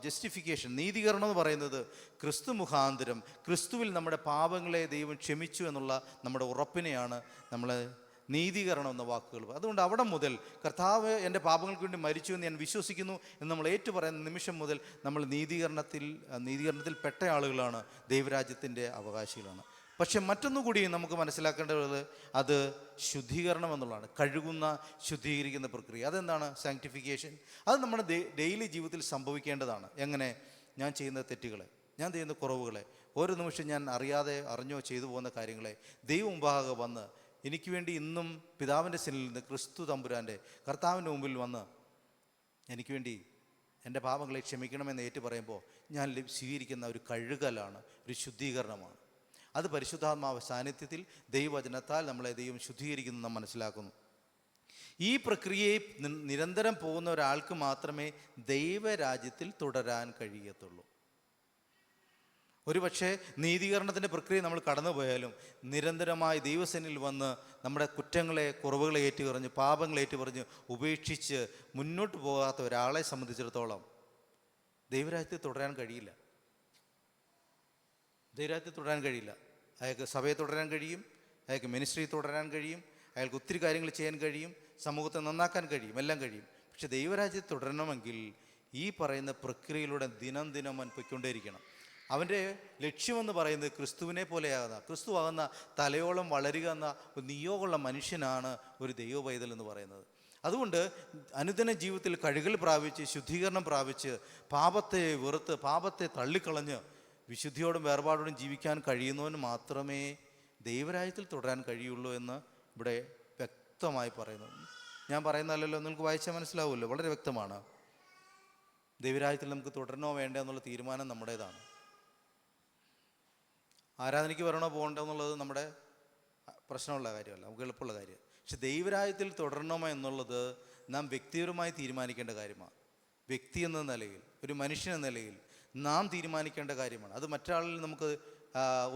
ജസ്റ്റിഫിക്കേഷൻ, നീതീകരണം എന്ന് പറയുന്നത് ക്രിസ്തു മുഖാന്തരം ക്രിസ്തുവിൽ നമ്മുടെ പാപങ്ങളെ ദൈവം ക്ഷമിച്ചു എന്നുള്ള നമ്മുടെ ഉറപ്പിനെയാണ് നമ്മൾ നീതീകരണം എന്ന വാക്കുകൾ. അതുകൊണ്ട് അവിടെ മുതൽ കർത്താവ് എൻ്റെ പാപങ്ങൾക്ക് വേണ്ടി മരിച്ചു എന്ന് ഞാൻ വിശ്വസിക്കുന്നു എന്ന് നമ്മൾ ഏറ്റുപറയുന്ന നിമിഷം മുതൽ നമ്മൾ നീതീകരണത്തിൽ പെട്ട ആളുകളാണ്, ദൈവരാജ്യത്തിൻ്റെ അവകാശികളാണ്. പക്ഷെ മറ്റൊന്നുകൂടി നമുക്ക് മനസ്സിലാക്കേണ്ടത്, അത് ശുദ്ധീകരണം എന്നുള്ളതാണ്. കഴുകുന്ന, ശുദ്ധീകരിക്കുന്ന പ്രക്രിയ. അതെന്താണ്? സാങ്ക്ടിഫിക്കേഷൻ. അത് നമ്മുടെ ഡെയിലി ജീവിതത്തിൽ സംഭവിക്കേണ്ടതാണ്. എങ്ങനെ? ഞാൻ ചെയ്യുന്ന തെറ്റുകളെ, ഞാൻ ചെയ്യുന്ന കുറവുകളെ, ഓരോ നിമിഷം ഞാൻ അറിഞ്ഞോ ചെയ്തു പോകുന്ന കാര്യങ്ങളെ ദൈവം മുമ്പാകെ വന്ന് എനിക്ക് വേണ്ടി ഇന്നും പിതാവിൻ്റെ സന്നിധിയിൽ നിന്ന് ക്രിസ്തു തമ്പുരാൻ്റെ കർത്താവിൻ്റെ മുമ്പിൽ വന്ന് എനിക്ക് വേണ്ടി എൻ്റെ പാപങ്ങളെ ക്ഷമിക്കണമെന്ന് ഏറ്റു പറയുമ്പോൾ ഞാൻ സ്വീകരിക്കുന്ന ഒരു കഴുകലാണ്, ഒരു ശുദ്ധീകരണമാണ്. അത് പരിശുദ്ധാത്മാവ് സാന്നിധ്യത്തിൽ ദൈവവചനത്താൽ നമ്മളെ ദൈവം ശുദ്ധീകരിക്കുന്നു നാം മനസ്സിലാക്കുന്നു. ഈ പ്രക്രിയയെ നിരന്തരം പോകുന്ന ഒരാൾക്ക് മാത്രമേ ദൈവരാജ്യത്തിൽ തുടരാൻ കഴിയത്തുള്ളൂ. ഒരുപക്ഷെ നീതീകരണത്തിൻ്റെ പ്രക്രിയ നമ്മൾ കടന്നുപോയാലും നിരന്തരമായി ദൈവസന്നിധിയിൽ വന്ന് നമ്മുടെ കുറ്റങ്ങളെ, കുറവുകളെ ഏറ്റുപറഞ്ഞ്, പാപങ്ങളെ ഏറ്റുപറഞ്ഞ് ഉപേക്ഷിച്ച് മുന്നോട്ട് പോകാത്ത ഒരാളെ സംബന്ധിച്ചിടത്തോളം ദൈവരാജ്യത്തിൽ തുടരാൻ കഴിയില്ല. ദൈവരാജ്യത്തിൽ തുടരാൻ കഴിയില്ല. അയാൾക്ക് സഭയെ തുടരാൻ കഴിയും, അയാൾക്ക് മിനിസ്ട്രി തുടരാൻ കഴിയും, അയാൾക്ക് ഒത്തിരി കാര്യങ്ങൾ ചെയ്യാൻ കഴിയും, സമൂഹത്തെ നന്നാക്കാൻ കഴിയും, എല്ലാം കഴിയും. പക്ഷെ ദൈവരാജ്യത്തിൽ തുടരണമെങ്കിൽ ഈ പറയുന്ന പ്രക്രിയയിലൂടെ ദിനം ദിനം അവൻ പൊയ്ക്കൊണ്ടേയിരിക്കണം. അവൻ്റെ ലക്ഷ്യമെന്ന് പറയുന്നത് ക്രിസ്തുവിനെ പോലെയാകുന്ന, ക്രിസ്തു ആകുന്ന തലയോളം വളരുക എന്ന ഒരു നിയോഗമുള്ള മനുഷ്യനാണ് ഒരു ദൈവ പൈതൽ എന്ന് പറയുന്നത്. അതുകൊണ്ട് അനുദിന ജീവിതത്തിൽ കഴുകൽ പ്രാപിച്ച്, ശുദ്ധീകരണം പ്രാപിച്ച്, പാപത്തെ വെറുത്ത്, പാപത്തെ തള്ളിക്കളഞ്ഞ് വിശുദ്ധിയോടും വേർപാടോടും ജീവിക്കാൻ കഴിയുന്നവന് മാത്രമേ ദൈവരാജ്യത്തിൽ തുടരാൻ കഴിയുള്ളൂ എന്ന് ഇവിടെ വ്യക്തമായി പറയുന്നു. ഞാൻ പറയുന്നതല്ലല്ലോ, നിങ്ങൾക്ക് വായിച്ചാൽ മനസ്സിലാവുമല്ലോ, വളരെ വ്യക്തമാണ്. ദൈവരാജ്യത്തിൽ നമുക്ക് തുടരണോ വേണ്ടോ എന്നുള്ള തീരുമാനം നമ്മുടേതാണ്. ആരാധനയ്ക്ക് വരണോ പോകണ്ടോ എന്നുള്ളത് നമ്മുടെ പ്രശ്നമുള്ള കാര്യമല്ല, നമുക്ക് എളുപ്പമുള്ള കാര്യമാണ്. പക്ഷെ ദൈവരാജ്യത്തിൽ തുടരണമോ എന്നുള്ളത് നാം വ്യക്തിപരമായി തീരുമാനിക്കേണ്ട കാര്യമാണ്. വ്യക്തി എന്ന നിലയിൽ, ഒരു മനുഷ്യൻ എന്ന നിലയിൽ നാം തീരുമാനിക്കേണ്ട കാര്യമാണ്. അത് മറ്റൊരാളിൽ നമുക്ക്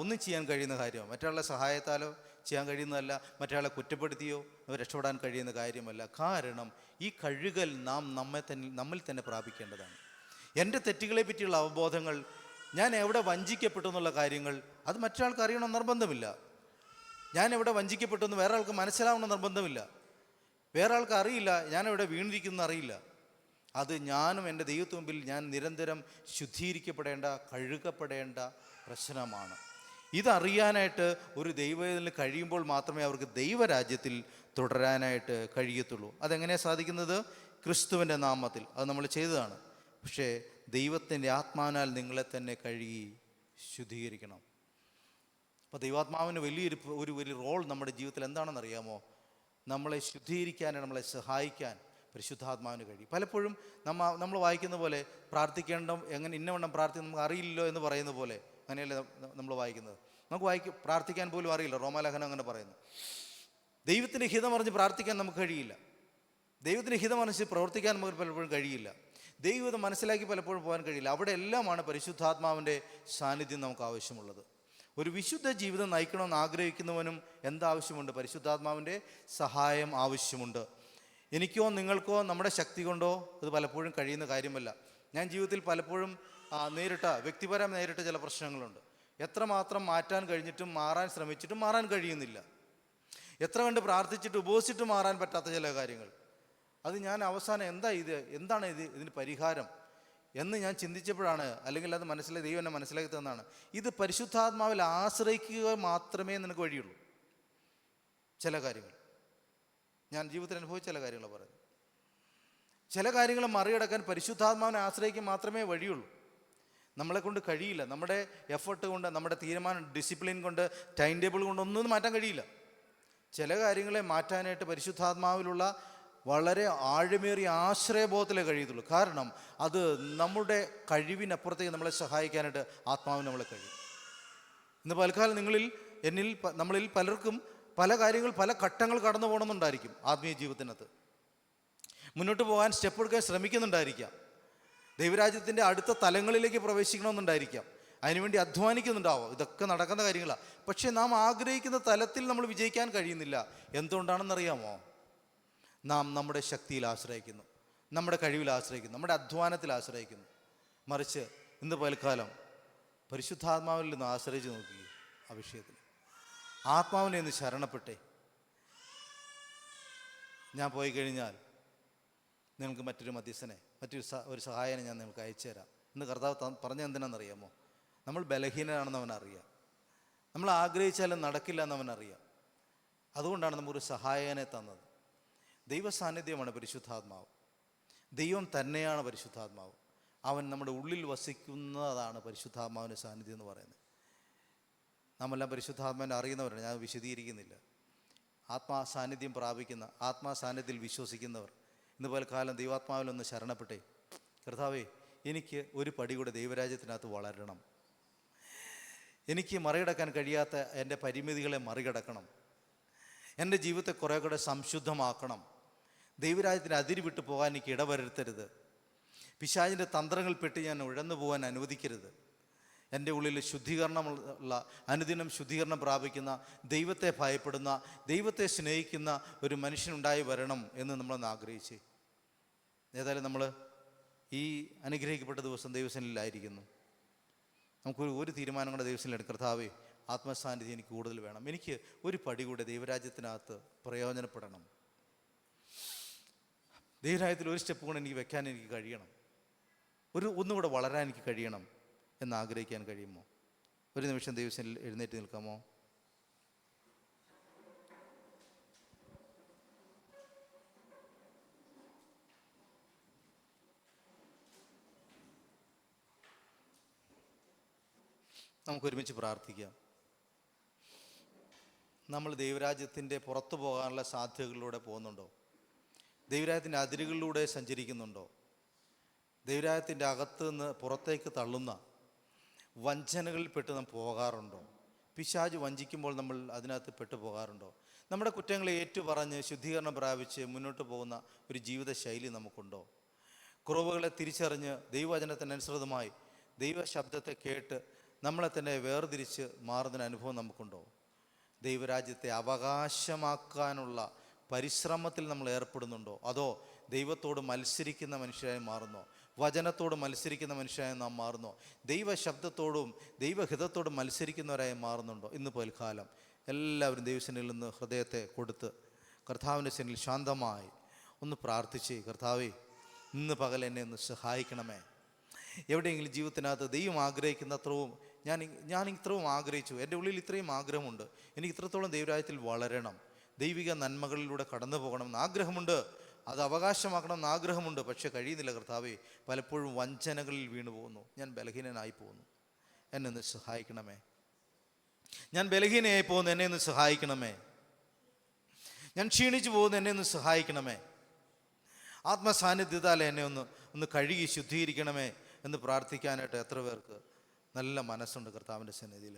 ഒന്നും ചെയ്യാൻ കഴിയുന്ന കാര്യമാണ്. മറ്റൊരാളുടെ സഹായത്താലോ ചെയ്യാൻ കഴിയുന്നതല്ല, മറ്റൊരാളെ കുറ്റപ്പെടുത്തിയോ രക്ഷപ്പെടാൻ കഴിയുന്ന കാര്യമല്ല. കാരണം ഈ കഴുകൽ നാം നമ്മിൽ തന്നെ പ്രാപിക്കേണ്ടതാണ്. എൻ്റെ തെറ്റുകളെ പറ്റിയുള്ള അവബോധങ്ങൾ, ഞാൻ എവിടെ വഞ്ചിക്കപ്പെട്ടു എന്നുള്ള കാര്യങ്ങൾ, അത് മറ്റൊരാൾക്ക് അറിയണമെന്ന് നിർബന്ധമില്ല. ഞാൻ എവിടെ വഞ്ചിക്കപ്പെട്ടു എന്ന് വേറെ ആൾക്ക് മനസ്സിലാവണമെന്ന് നിർബന്ധമില്ല. വേറെ ആൾക്ക് അറിയില്ല ഞാൻ എവിടെ വീണിരിക്കുന്നു അറിയില്ല. അത് ഞാനും എൻ്റെ ദൈവത്തിന് മുമ്പിൽ ഞാൻ നിരന്തരം ശുദ്ധീകരിക്കപ്പെടേണ്ട, കഴുകപ്പെടേണ്ട പ്രശ്നമാണ്. ഇതറിയാനായിട്ട് ഒരു ദൈവത്തിന് കഴിയുമ്പോൾ മാത്രമേ അവർക്ക് ദൈവരാജ്യത്തിൽ തുടരാനായിട്ട് കഴിയത്തുള്ളൂ. അതെങ്ങനെയാണ് സാധിക്കുന്നത്? ക്രിസ്തുവിൻ്റെ നാമത്തിൽ അത് നമ്മൾ ചെയ്തതാണ്. പക്ഷേ ദൈവത്തിൻ്റെ ആത്മാവിനാൽ നിങ്ങളെ തന്നെ കഴുകി ശുദ്ധീകരിക്കണം. അപ്പോൾ ദൈവാത്മാവിന് വലിയ റോൾ നമ്മുടെ ജീവിതത്തിൽ എന്താണെന്നറിയാമോ? നമ്മളെ ശുദ്ധീകരിക്കാനും നമ്മളെ സഹായിക്കാൻ പരിശുദ്ധാത്മാവിന് കഴിയും. പലപ്പോഴും നമ്മൾ വായിക്കുന്ന പോലെ പ്രാർത്ഥിക്കേണ്ട എങ്ങനെ ഇന്നവണ്ണം പ്രാർത്ഥിക്കും നമുക്ക് അറിയില്ലല്ലോ എന്ന് പറയുന്ന പോലെ അങ്ങനെയല്ലേ നമ്മൾ വായിക്കുന്നത്. നമുക്ക് പ്രാർത്ഥിക്കാൻ പോലും അറിയില്ല. റോമാലേഖനം അങ്ങനെ പറയുന്നു. ദൈവത്തിൻ്റെ ഹിതം അറിഞ്ഞ് പ്രാർത്ഥിക്കാൻ നമുക്ക് കഴിയില്ല. ദൈവത്തിൻ്റെ ഹിതം അറിഞ്ഞ് പ്രവർത്തിക്കാൻ നമുക്ക് പലപ്പോഴും കഴിയില്ല. ദൈവം മനസ്സിലാക്കി പലപ്പോഴും പോകാൻ കഴിയില്ല. അവിടെ എല്ലാമാണ് പരിശുദ്ധാത്മാവിൻ്റെ സാന്നിധ്യം നമുക്ക് ആവശ്യമുള്ളത്. ഒരു വിശുദ്ധ ജീവിതം നയിക്കണമെന്ന് ആഗ്രഹിക്കുന്നവനും എന്താവശ്യമുണ്ട്? പരിശുദ്ധാത്മാവിൻ്റെ സഹായം ആവശ്യമുണ്ട്. എനിക്കോ നിങ്ങൾക്കോ നമ്മുടെ ശക്തി കൊണ്ടോ ഇത് പലപ്പോഴും കഴിയുന്ന കാര്യമല്ല. ഞാൻ ജീവിതത്തിൽ പലപ്പോഴും വ്യക്തിപരം നേരിട്ട ചില പ്രശ്നങ്ങളുണ്ട്. എത്രമാത്രം മാറ്റാൻ കഴിഞ്ഞിട്ടും മാറാൻ ശ്രമിച്ചിട്ടും മാറാൻ കഴിയുന്നില്ല. എത്ര കണ്ട് പ്രാർത്ഥിച്ചിട്ട് ഉപവസിച്ചിട്ട് മാറാൻ പറ്റാത്ത ചില കാര്യങ്ങൾ. അത് ഞാൻ അവസാനം എന്താണ് ഇതിന് പരിഹാരം എന്ന് ഞാൻ ചിന്തിച്ചപ്പോഴാണ്, അല്ലെങ്കിൽ അത് ദൈവം എന്നെ മനസ്സിലാക്കി തന്നാണ്, ഇത് പരിശുദ്ധാത്മാവിൽ ആശ്രയിക്കുക മാത്രമേ നിനക്ക് വഴിയുള്ളൂ. ചില കാര്യങ്ങൾ ഞാൻ ജീവിതത്തിൽ അനുഭവിച്ച ചില കാര്യങ്ങൾ പറയുന്നത്. ചില കാര്യങ്ങൾ മറികടക്കാൻ പരിശുദ്ധാത്മാവിനെ ആശ്രയിക്കാൻ മാത്രമേ വഴിയുള്ളൂ. നമ്മളെ കൊണ്ട് കഴിയില്ല. നമ്മുടെ എഫർട്ട് കൊണ്ട്, നമ്മുടെ തീരുമാനം, ഡിസിപ്ലിൻ കൊണ്ട്, ടൈം ടേബിൾ കൊണ്ട് ഒന്നും മാറ്റാൻ കഴിയില്ല. ചില കാര്യങ്ങളെ മാറ്റാനായിട്ട് പരിശുദ്ധാത്മാവിലുള്ള വളരെ ആഴമേറിയ ആശ്രയബോധത്തിലേ കഴിയത്തുള്ളൂ. കാരണം അത് നമ്മുടെ കഴിവിനപ്പുറത്തേക്ക് നമ്മളെ സഹായിക്കാനായിട്ട് ആത്മാവിന് നമ്മളെ കഴിയും. ഇന്ന് പലകാലം നമ്മളിൽ പലർക്കും പല ഘട്ടങ്ങൾ കടന്നു പോകണമെന്നുണ്ടായിരിക്കും. ആത്മീയ ജീവിതത്തിനകത്ത് മുന്നോട്ട് പോകാൻ സ്റ്റെപ്പ് എടുക്കാൻ ശ്രമിക്കുന്നുണ്ടായിരിക്കാം. ദൈവരാജ്യത്തിൻ്റെ അടുത്ത തലങ്ങളിലേക്ക് പ്രവേശിക്കണമെന്നുണ്ടായിരിക്കാം. അതിനുവേണ്ടി അധ്വാനിക്കുന്നുണ്ടാവും. ഇതൊക്കെ നടക്കുന്ന കാര്യങ്ങളാണ്. പക്ഷേ നാം ആഗ്രഹിക്കുന്ന തലത്തിൽ നമ്മൾ വിജയിക്കാൻ കഴിയുന്നില്ല. എന്തുകൊണ്ടാണെന്നറിയാമോ? നാം നമ്മുടെ ശക്തിയിൽ ആശ്രയിക്കുന്നു, നമ്മുടെ കഴിവിൽ ആശ്രയിക്കുന്നു, നമ്മുടെ അധ്വാനത്തിൽ ആശ്രയിക്കുന്നു. മറിച്ച് ഇന്ന് പൽക്കാലം പരിശുദ്ധാത്മാവിൽ നിന്ന് ആശ്രയിച്ച് നോക്കി. ആ വിഷയത്തിൽ ആത്മാവിനെ ഒന്ന് ശരണപ്പെട്ടെ. ഞാൻ പോയി കഴിഞ്ഞാൽ നിങ്ങൾക്ക് മറ്റൊരു മധ്യസ്ഥനെ, ഒരു സഹായനെ ഞാൻ നിങ്ങൾക്ക് അയച്ചു തരാം എന്ന് കർത്താവ് പറഞ്ഞ എന്തിനാണെന്നറിയാമോ? നമ്മൾ ബലഹീനനാണെന്ന് അവനറിയാം. നമ്മൾ ആഗ്രഹിച്ചാലും നടക്കില്ല എന്നവനറിയാം. അതുകൊണ്ടാണ് നമുക്കൊരു സഹായനെ തന്നത്. ദൈവ സാന്നിധ്യമാണ് പരിശുദ്ധാത്മാവ്. ദൈവം തന്നെയാണ് പരിശുദ്ധാത്മാവ്. അവൻ നമ്മുടെ ഉള്ളിൽ വസിക്കുന്നതാണ് പരിശുദ്ധാത്മാവിൻ്റെ സാന്നിധ്യം എന്ന് പറയുന്നത്. നാമെല്ലാം പരിശുദ്ധാത്മാവിനെ അറിയുന്നവരാണ്. ഞാൻ വിശദീകരിക്കുന്നില്ല. ആത്മാസാന്നിധ്യം പ്രാപിക്കുന്ന, ആത്മാസാന്നിധ്യത്തിൽ വിശ്വസിക്കുന്നവർ ഇന്ന് പലകാലം ദൈവാത്മാവിലൊന്ന് ശരണപ്പെട്ടേ. കർത്താവേ, എനിക്ക് ഒരു പടി കൂടെ ദൈവരാജ്യത്തിനകത്ത് വളരണം. എനിക്ക് മറികടക്കാൻ കഴിയാത്ത എൻ്റെ പരിമിതികളെ മറികടക്കണം. എൻ്റെ ജീവിതത്തെ കുറേ കൂടെ സംശുദ്ധമാക്കണം. ദൈവരാജ്യത്തിന് അതിര് വിട്ടു പോകാൻ എനിക്ക് ഇടവരുത്തരുത്. പിശാചിൻ്റെ തന്ത്രങ്ങൾപ്പെട്ട് ഞാൻ ഉഴന്നു പോകാൻ അനുവദിക്കരുത്. എൻ്റെ ഉള്ളിൽ ശുദ്ധീകരണമുള്ള, അനുദിനം ശുദ്ധീകരണം പ്രാപിക്കുന്ന, ദൈവത്തെ ഭയപ്പെടുന്ന, ദൈവത്തെ സ്നേഹിക്കുന്ന ഒരു മനുഷ്യനുണ്ടായി വരണം എന്ന് നമ്മളൊന്ന് ആഗ്രഹിച്ച്. ഏതായാലും നമ്മൾ ഈ അനുഗ്രഹിക്കപ്പെട്ട ദിവസം ദൈവസന്നിധിയിലായിരിക്കുന്നു. നമുക്കൊരു തീരുമാനം കൂടെ ദൈവസന്നിധിയിൽ, കർത്താവേ, ആത്മസാന്നിധ്യം എനിക്ക് കൂടുതൽ വേണം. എനിക്ക് ഒരു പടി കൂടെ ദൈവരാജ്യത്തിനകത്ത് പ്രയോജനപ്പെടണം. ദൈവരാജ്യത്തിൽ ഒരു സ്റ്റെപ്പ് കൂടെ എനിക്ക് വെക്കാൻ എനിക്ക് കഴിയണം. ഒന്നുകൂടെ വളരാൻ എനിക്ക് കഴിയണം എന്നാഗ്രഹിക്കാൻ കഴിയുമോ? ഒരു നിമിഷം ദൈവസന്നിധിയിൽ എഴുന്നേറ്റ് നിൽക്കാമോ? നമുക്കൊരുമിച്ച് പ്രാർത്ഥിക്കാം. നമ്മൾ ദൈവരാജ്യത്തിൻ്റെ പുറത്തു പോകാനുള്ള സാധ്യതകളിലൂടെ പോകുന്നുണ്ടോ? ദൈവരാജ്യത്തിൻ്റെ അതിരുകളിലൂടെ സഞ്ചരിക്കുന്നുണ്ടോ? ദൈവരാജ്യത്തിൻ്റെ അകത്ത് നിന്ന് പുറത്തേക്ക് തള്ളുന്ന വഞ്ചനകളിൽപ്പെട്ട് നാം പോകാറുണ്ടോ? പിശാച് വഞ്ചിക്കുമ്പോൾ നമ്മൾ അതിനകത്ത് പെട്ടു പോകാറുണ്ടോ? നമ്മുടെ കുറ്റങ്ങളെ ഏറ്റുപറഞ്ഞ് ശുദ്ധീകരണം പ്രാപിച്ച് മുന്നോട്ട് പോകുന്ന ഒരു ജീവിത ശൈലി നമുക്കുണ്ടോ? കുറവുകളെ തിരിച്ചറിഞ്ഞ് ദൈവവചനത്തിനനുസൃതമായി ദൈവശബ്ദത്തെ കേട്ട് നമ്മളെ തന്നെ വേർതിരിച്ച് മാറുന്ന അനുഭവം നമുക്കുണ്ടോ? ദൈവരാജ്യത്തെ അവകാശമാക്കാനുള്ള പരിശ്രമത്തിൽ നമ്മൾ ഏർപ്പെടുന്നുണ്ടോ? അതോ ദൈവത്തോട് മത്സരിക്കുന്ന മനുഷ്യരായി മാറുന്നോ? വചനത്തോട് മത്സരിക്കുന്ന മനുഷ്യരായി നാം മാറുന്നോ? ദൈവശബ്ദത്തോടും ദൈവഹിതത്തോടും മത്സരിക്കുന്നവരായി മാറുന്നുണ്ടോ? ഇന്ന് പൽക്കാലം എല്ലാവരും ദൈവസന്നിധിയിൽ നിന്ന് ഹൃദയത്തെ കൊടുത്ത് കർത്താവിൻ്റെ സന്നിധിയിൽ ശാന്തമായി ഒന്ന് പ്രാർത്ഥിച്ച്, കർത്താവേ, ഇന്ന് പകൽ എന്നെ ഒന്ന് സഹായിക്കണമേ. എവിടെയെങ്കിലും ജീവിതത്തിനകത്ത് ദൈവം ആഗ്രഹിക്കുന്ന അത്രയും ഞാൻ ഇത്രയും ആഗ്രഹിച്ചു, എൻ്റെ ഉള്ളിൽ ഇത്രയും ആഗ്രഹമുണ്ട്, എനിക്ക് ഇത്രത്തോളം ദൈവരാജ്യത്തിൽ വളരണം, ദൈവിക നന്മകളിലൂടെ കടന്നു പോകണമെന്ന് ആഗ്രഹമുണ്ട്, അത് അവകാശമാക്കണമെന്ന് ആഗ്രഹമുണ്ട്, പക്ഷെ കഴിയുന്നില്ല കർത്താവേ. പലപ്പോഴും വഞ്ചനകളിൽ വീണു പോകുന്നു. ഞാൻ ബലഹീനനായി പോകുന്നു, എന്നെ ഒന്ന് സഹായിക്കണമേ. ഞാൻ ബലഹീനയായി പോകുന്നു, എന്നെ ഒന്ന് സഹായിക്കണമേ. ഞാൻ ക്ഷീണിച്ചു പോകുന്നു, എന്നെ ഒന്ന് സഹായിക്കണമേ. ആത്മസാന്നിധ്യത്താൽ എന്നെ ഒന്ന് കഴുകി ശുദ്ധീകരിക്കണമേ എന്ന് പ്രാർത്ഥിക്കാനായിട്ട് എത്ര പേർക്ക് നല്ല മനസ്സുണ്ട് കർത്താവിൻ്റെ സന്നിധിയിൽ?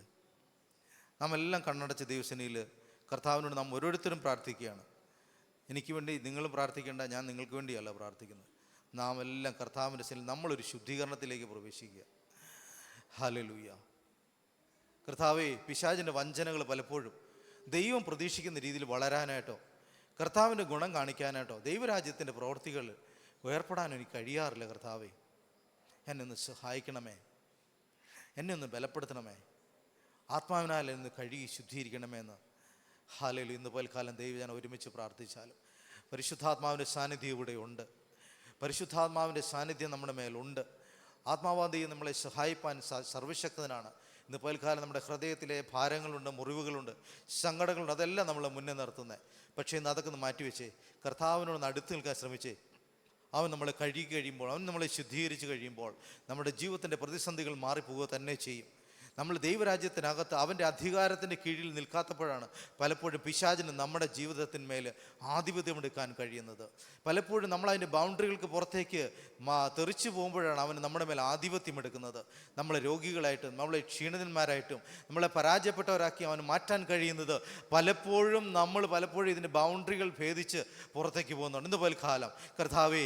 നാം എല്ലാം കണ്ണടച്ച ദൈവസന്നിധിയിൽ കർത്താവിനോട് നാം ഓരോരുത്തരും പ്രാർത്ഥിക്കുകയാണ്. എനിക്ക് വേണ്ടി നിങ്ങളും പ്രാർത്ഥിക്കേണ്ട, ഞാൻ നിങ്ങൾക്ക് വേണ്ടിയല്ല പ്രാർത്ഥിക്കുന്നത്. നാം എല്ലാം കർത്താവിൻ്റെ സന്നിധിയിൽ നമ്മളൊരു ശുദ്ധീകരണത്തിലേക്ക് പ്രവേശിക്കുക. ഹല്ലേലൂയ. കർത്താവേ, പിശാചിൻ്റെ വഞ്ചനകൾ പലപ്പോഴും ദൈവം പ്രതീക്ഷിക്കുന്ന രീതിയിൽ വളരാനായിട്ടോ കർത്താവിൻ്റെ ഗുണം കാണിക്കാനായിട്ടോ ദൈവരാജ്യത്തിൻ്റെ പ്രവൃത്തികൾ ഏർപ്പെടാൻ എനിക്ക് കഴിയാറില്ല. കർത്താവേ, എന്നെ ഒന്ന് സഹായിക്കണമേ, എന്നെ ഒന്ന് ബലപ്പെടുത്തണമേ, ആത്മാവിനാൽ എന്ന് കഴുകി ശുദ്ധീകരിക്കണമേ എന്ന്. ഹല്ലേലൂയ. ഇന്ന് പൽക്കാലം ദൈവജനം ഒരുമിച്ച് പ്രാർത്ഥിച്ചാലും പരിശുദ്ധാത്മാവിൻ്റെ സാന്നിധ്യം ഇവിടെ ഉണ്ട്. പരിശുദ്ധാത്മാവിൻ്റെ സാന്നിധ്യം നമ്മുടെ മേലുണ്ട്. ആത്മാവാദി നമ്മളെ സഹായിപ്പാൻ സർവശക്തനാണ്. ഇന്ന് പൽക്കാലം നമ്മുടെ ഹൃദയത്തിലെ ഭാരങ്ങളുണ്ട്, മുറിവുകളുണ്ട്, സങ്കടങ്ങളുണ്ട്, അതെല്ലാം നമ്മളെ മുന്നേ നിർത്തുന്നത്. പക്ഷേ ഇന്ന് അതൊക്കെ ഒന്ന് മാറ്റിവെച്ചേ, കർത്താവിനോട് അടുത്ത് നിൽക്കാൻ ശ്രമിച്ചേ. അവൻ നമ്മളെ കഴുകി കഴിയുമ്പോൾ, അവൻ നമ്മളെ ശുദ്ധീകരിച്ച് കഴിയുമ്പോൾ നമ്മുടെ ജീവിതത്തിൻ്റെ പ്രതിസന്ധികൾ മാറിപ്പോവുക തന്നെ ചെയ്യും. നമ്മൾ ദൈവരാജ്യത്തിനകത്ത് അവൻ്റെ അധികാരത്തിൻ്റെ കീഴിൽ നിൽക്കാത്തപ്പോഴാണ് പലപ്പോഴും പിശാചിന് നമ്മുടെ ജീവിതത്തിന്മേൽ ആധിപത്യമെടുക്കാൻ കഴിയുന്നത്. പലപ്പോഴും നമ്മളതിൻ്റെ ബൗണ്ടറികൾക്ക് പുറത്തേക്ക് തെറിച്ചു പോകുമ്പോഴാണ് അവന് നമ്മുടെ മേൽ ആധിപത്യം എടുക്കുന്നത്. നമ്മളെ രോഗികളായിട്ടും നമ്മളെ ക്ഷീണിതന്മാരായിട്ടും നമ്മളെ പരാജയപ്പെട്ടവരാക്കി അവന് മാറ്റാൻ കഴിയുന്നത് പലപ്പോഴും ഇതിൻ്റെ ബൗണ്ടറികൾ ഭേദിച്ച് പുറത്തേക്ക് പോകുന്നുണ്ട്. ഇന്ന് പൽക്കാലം കർത്താവേ,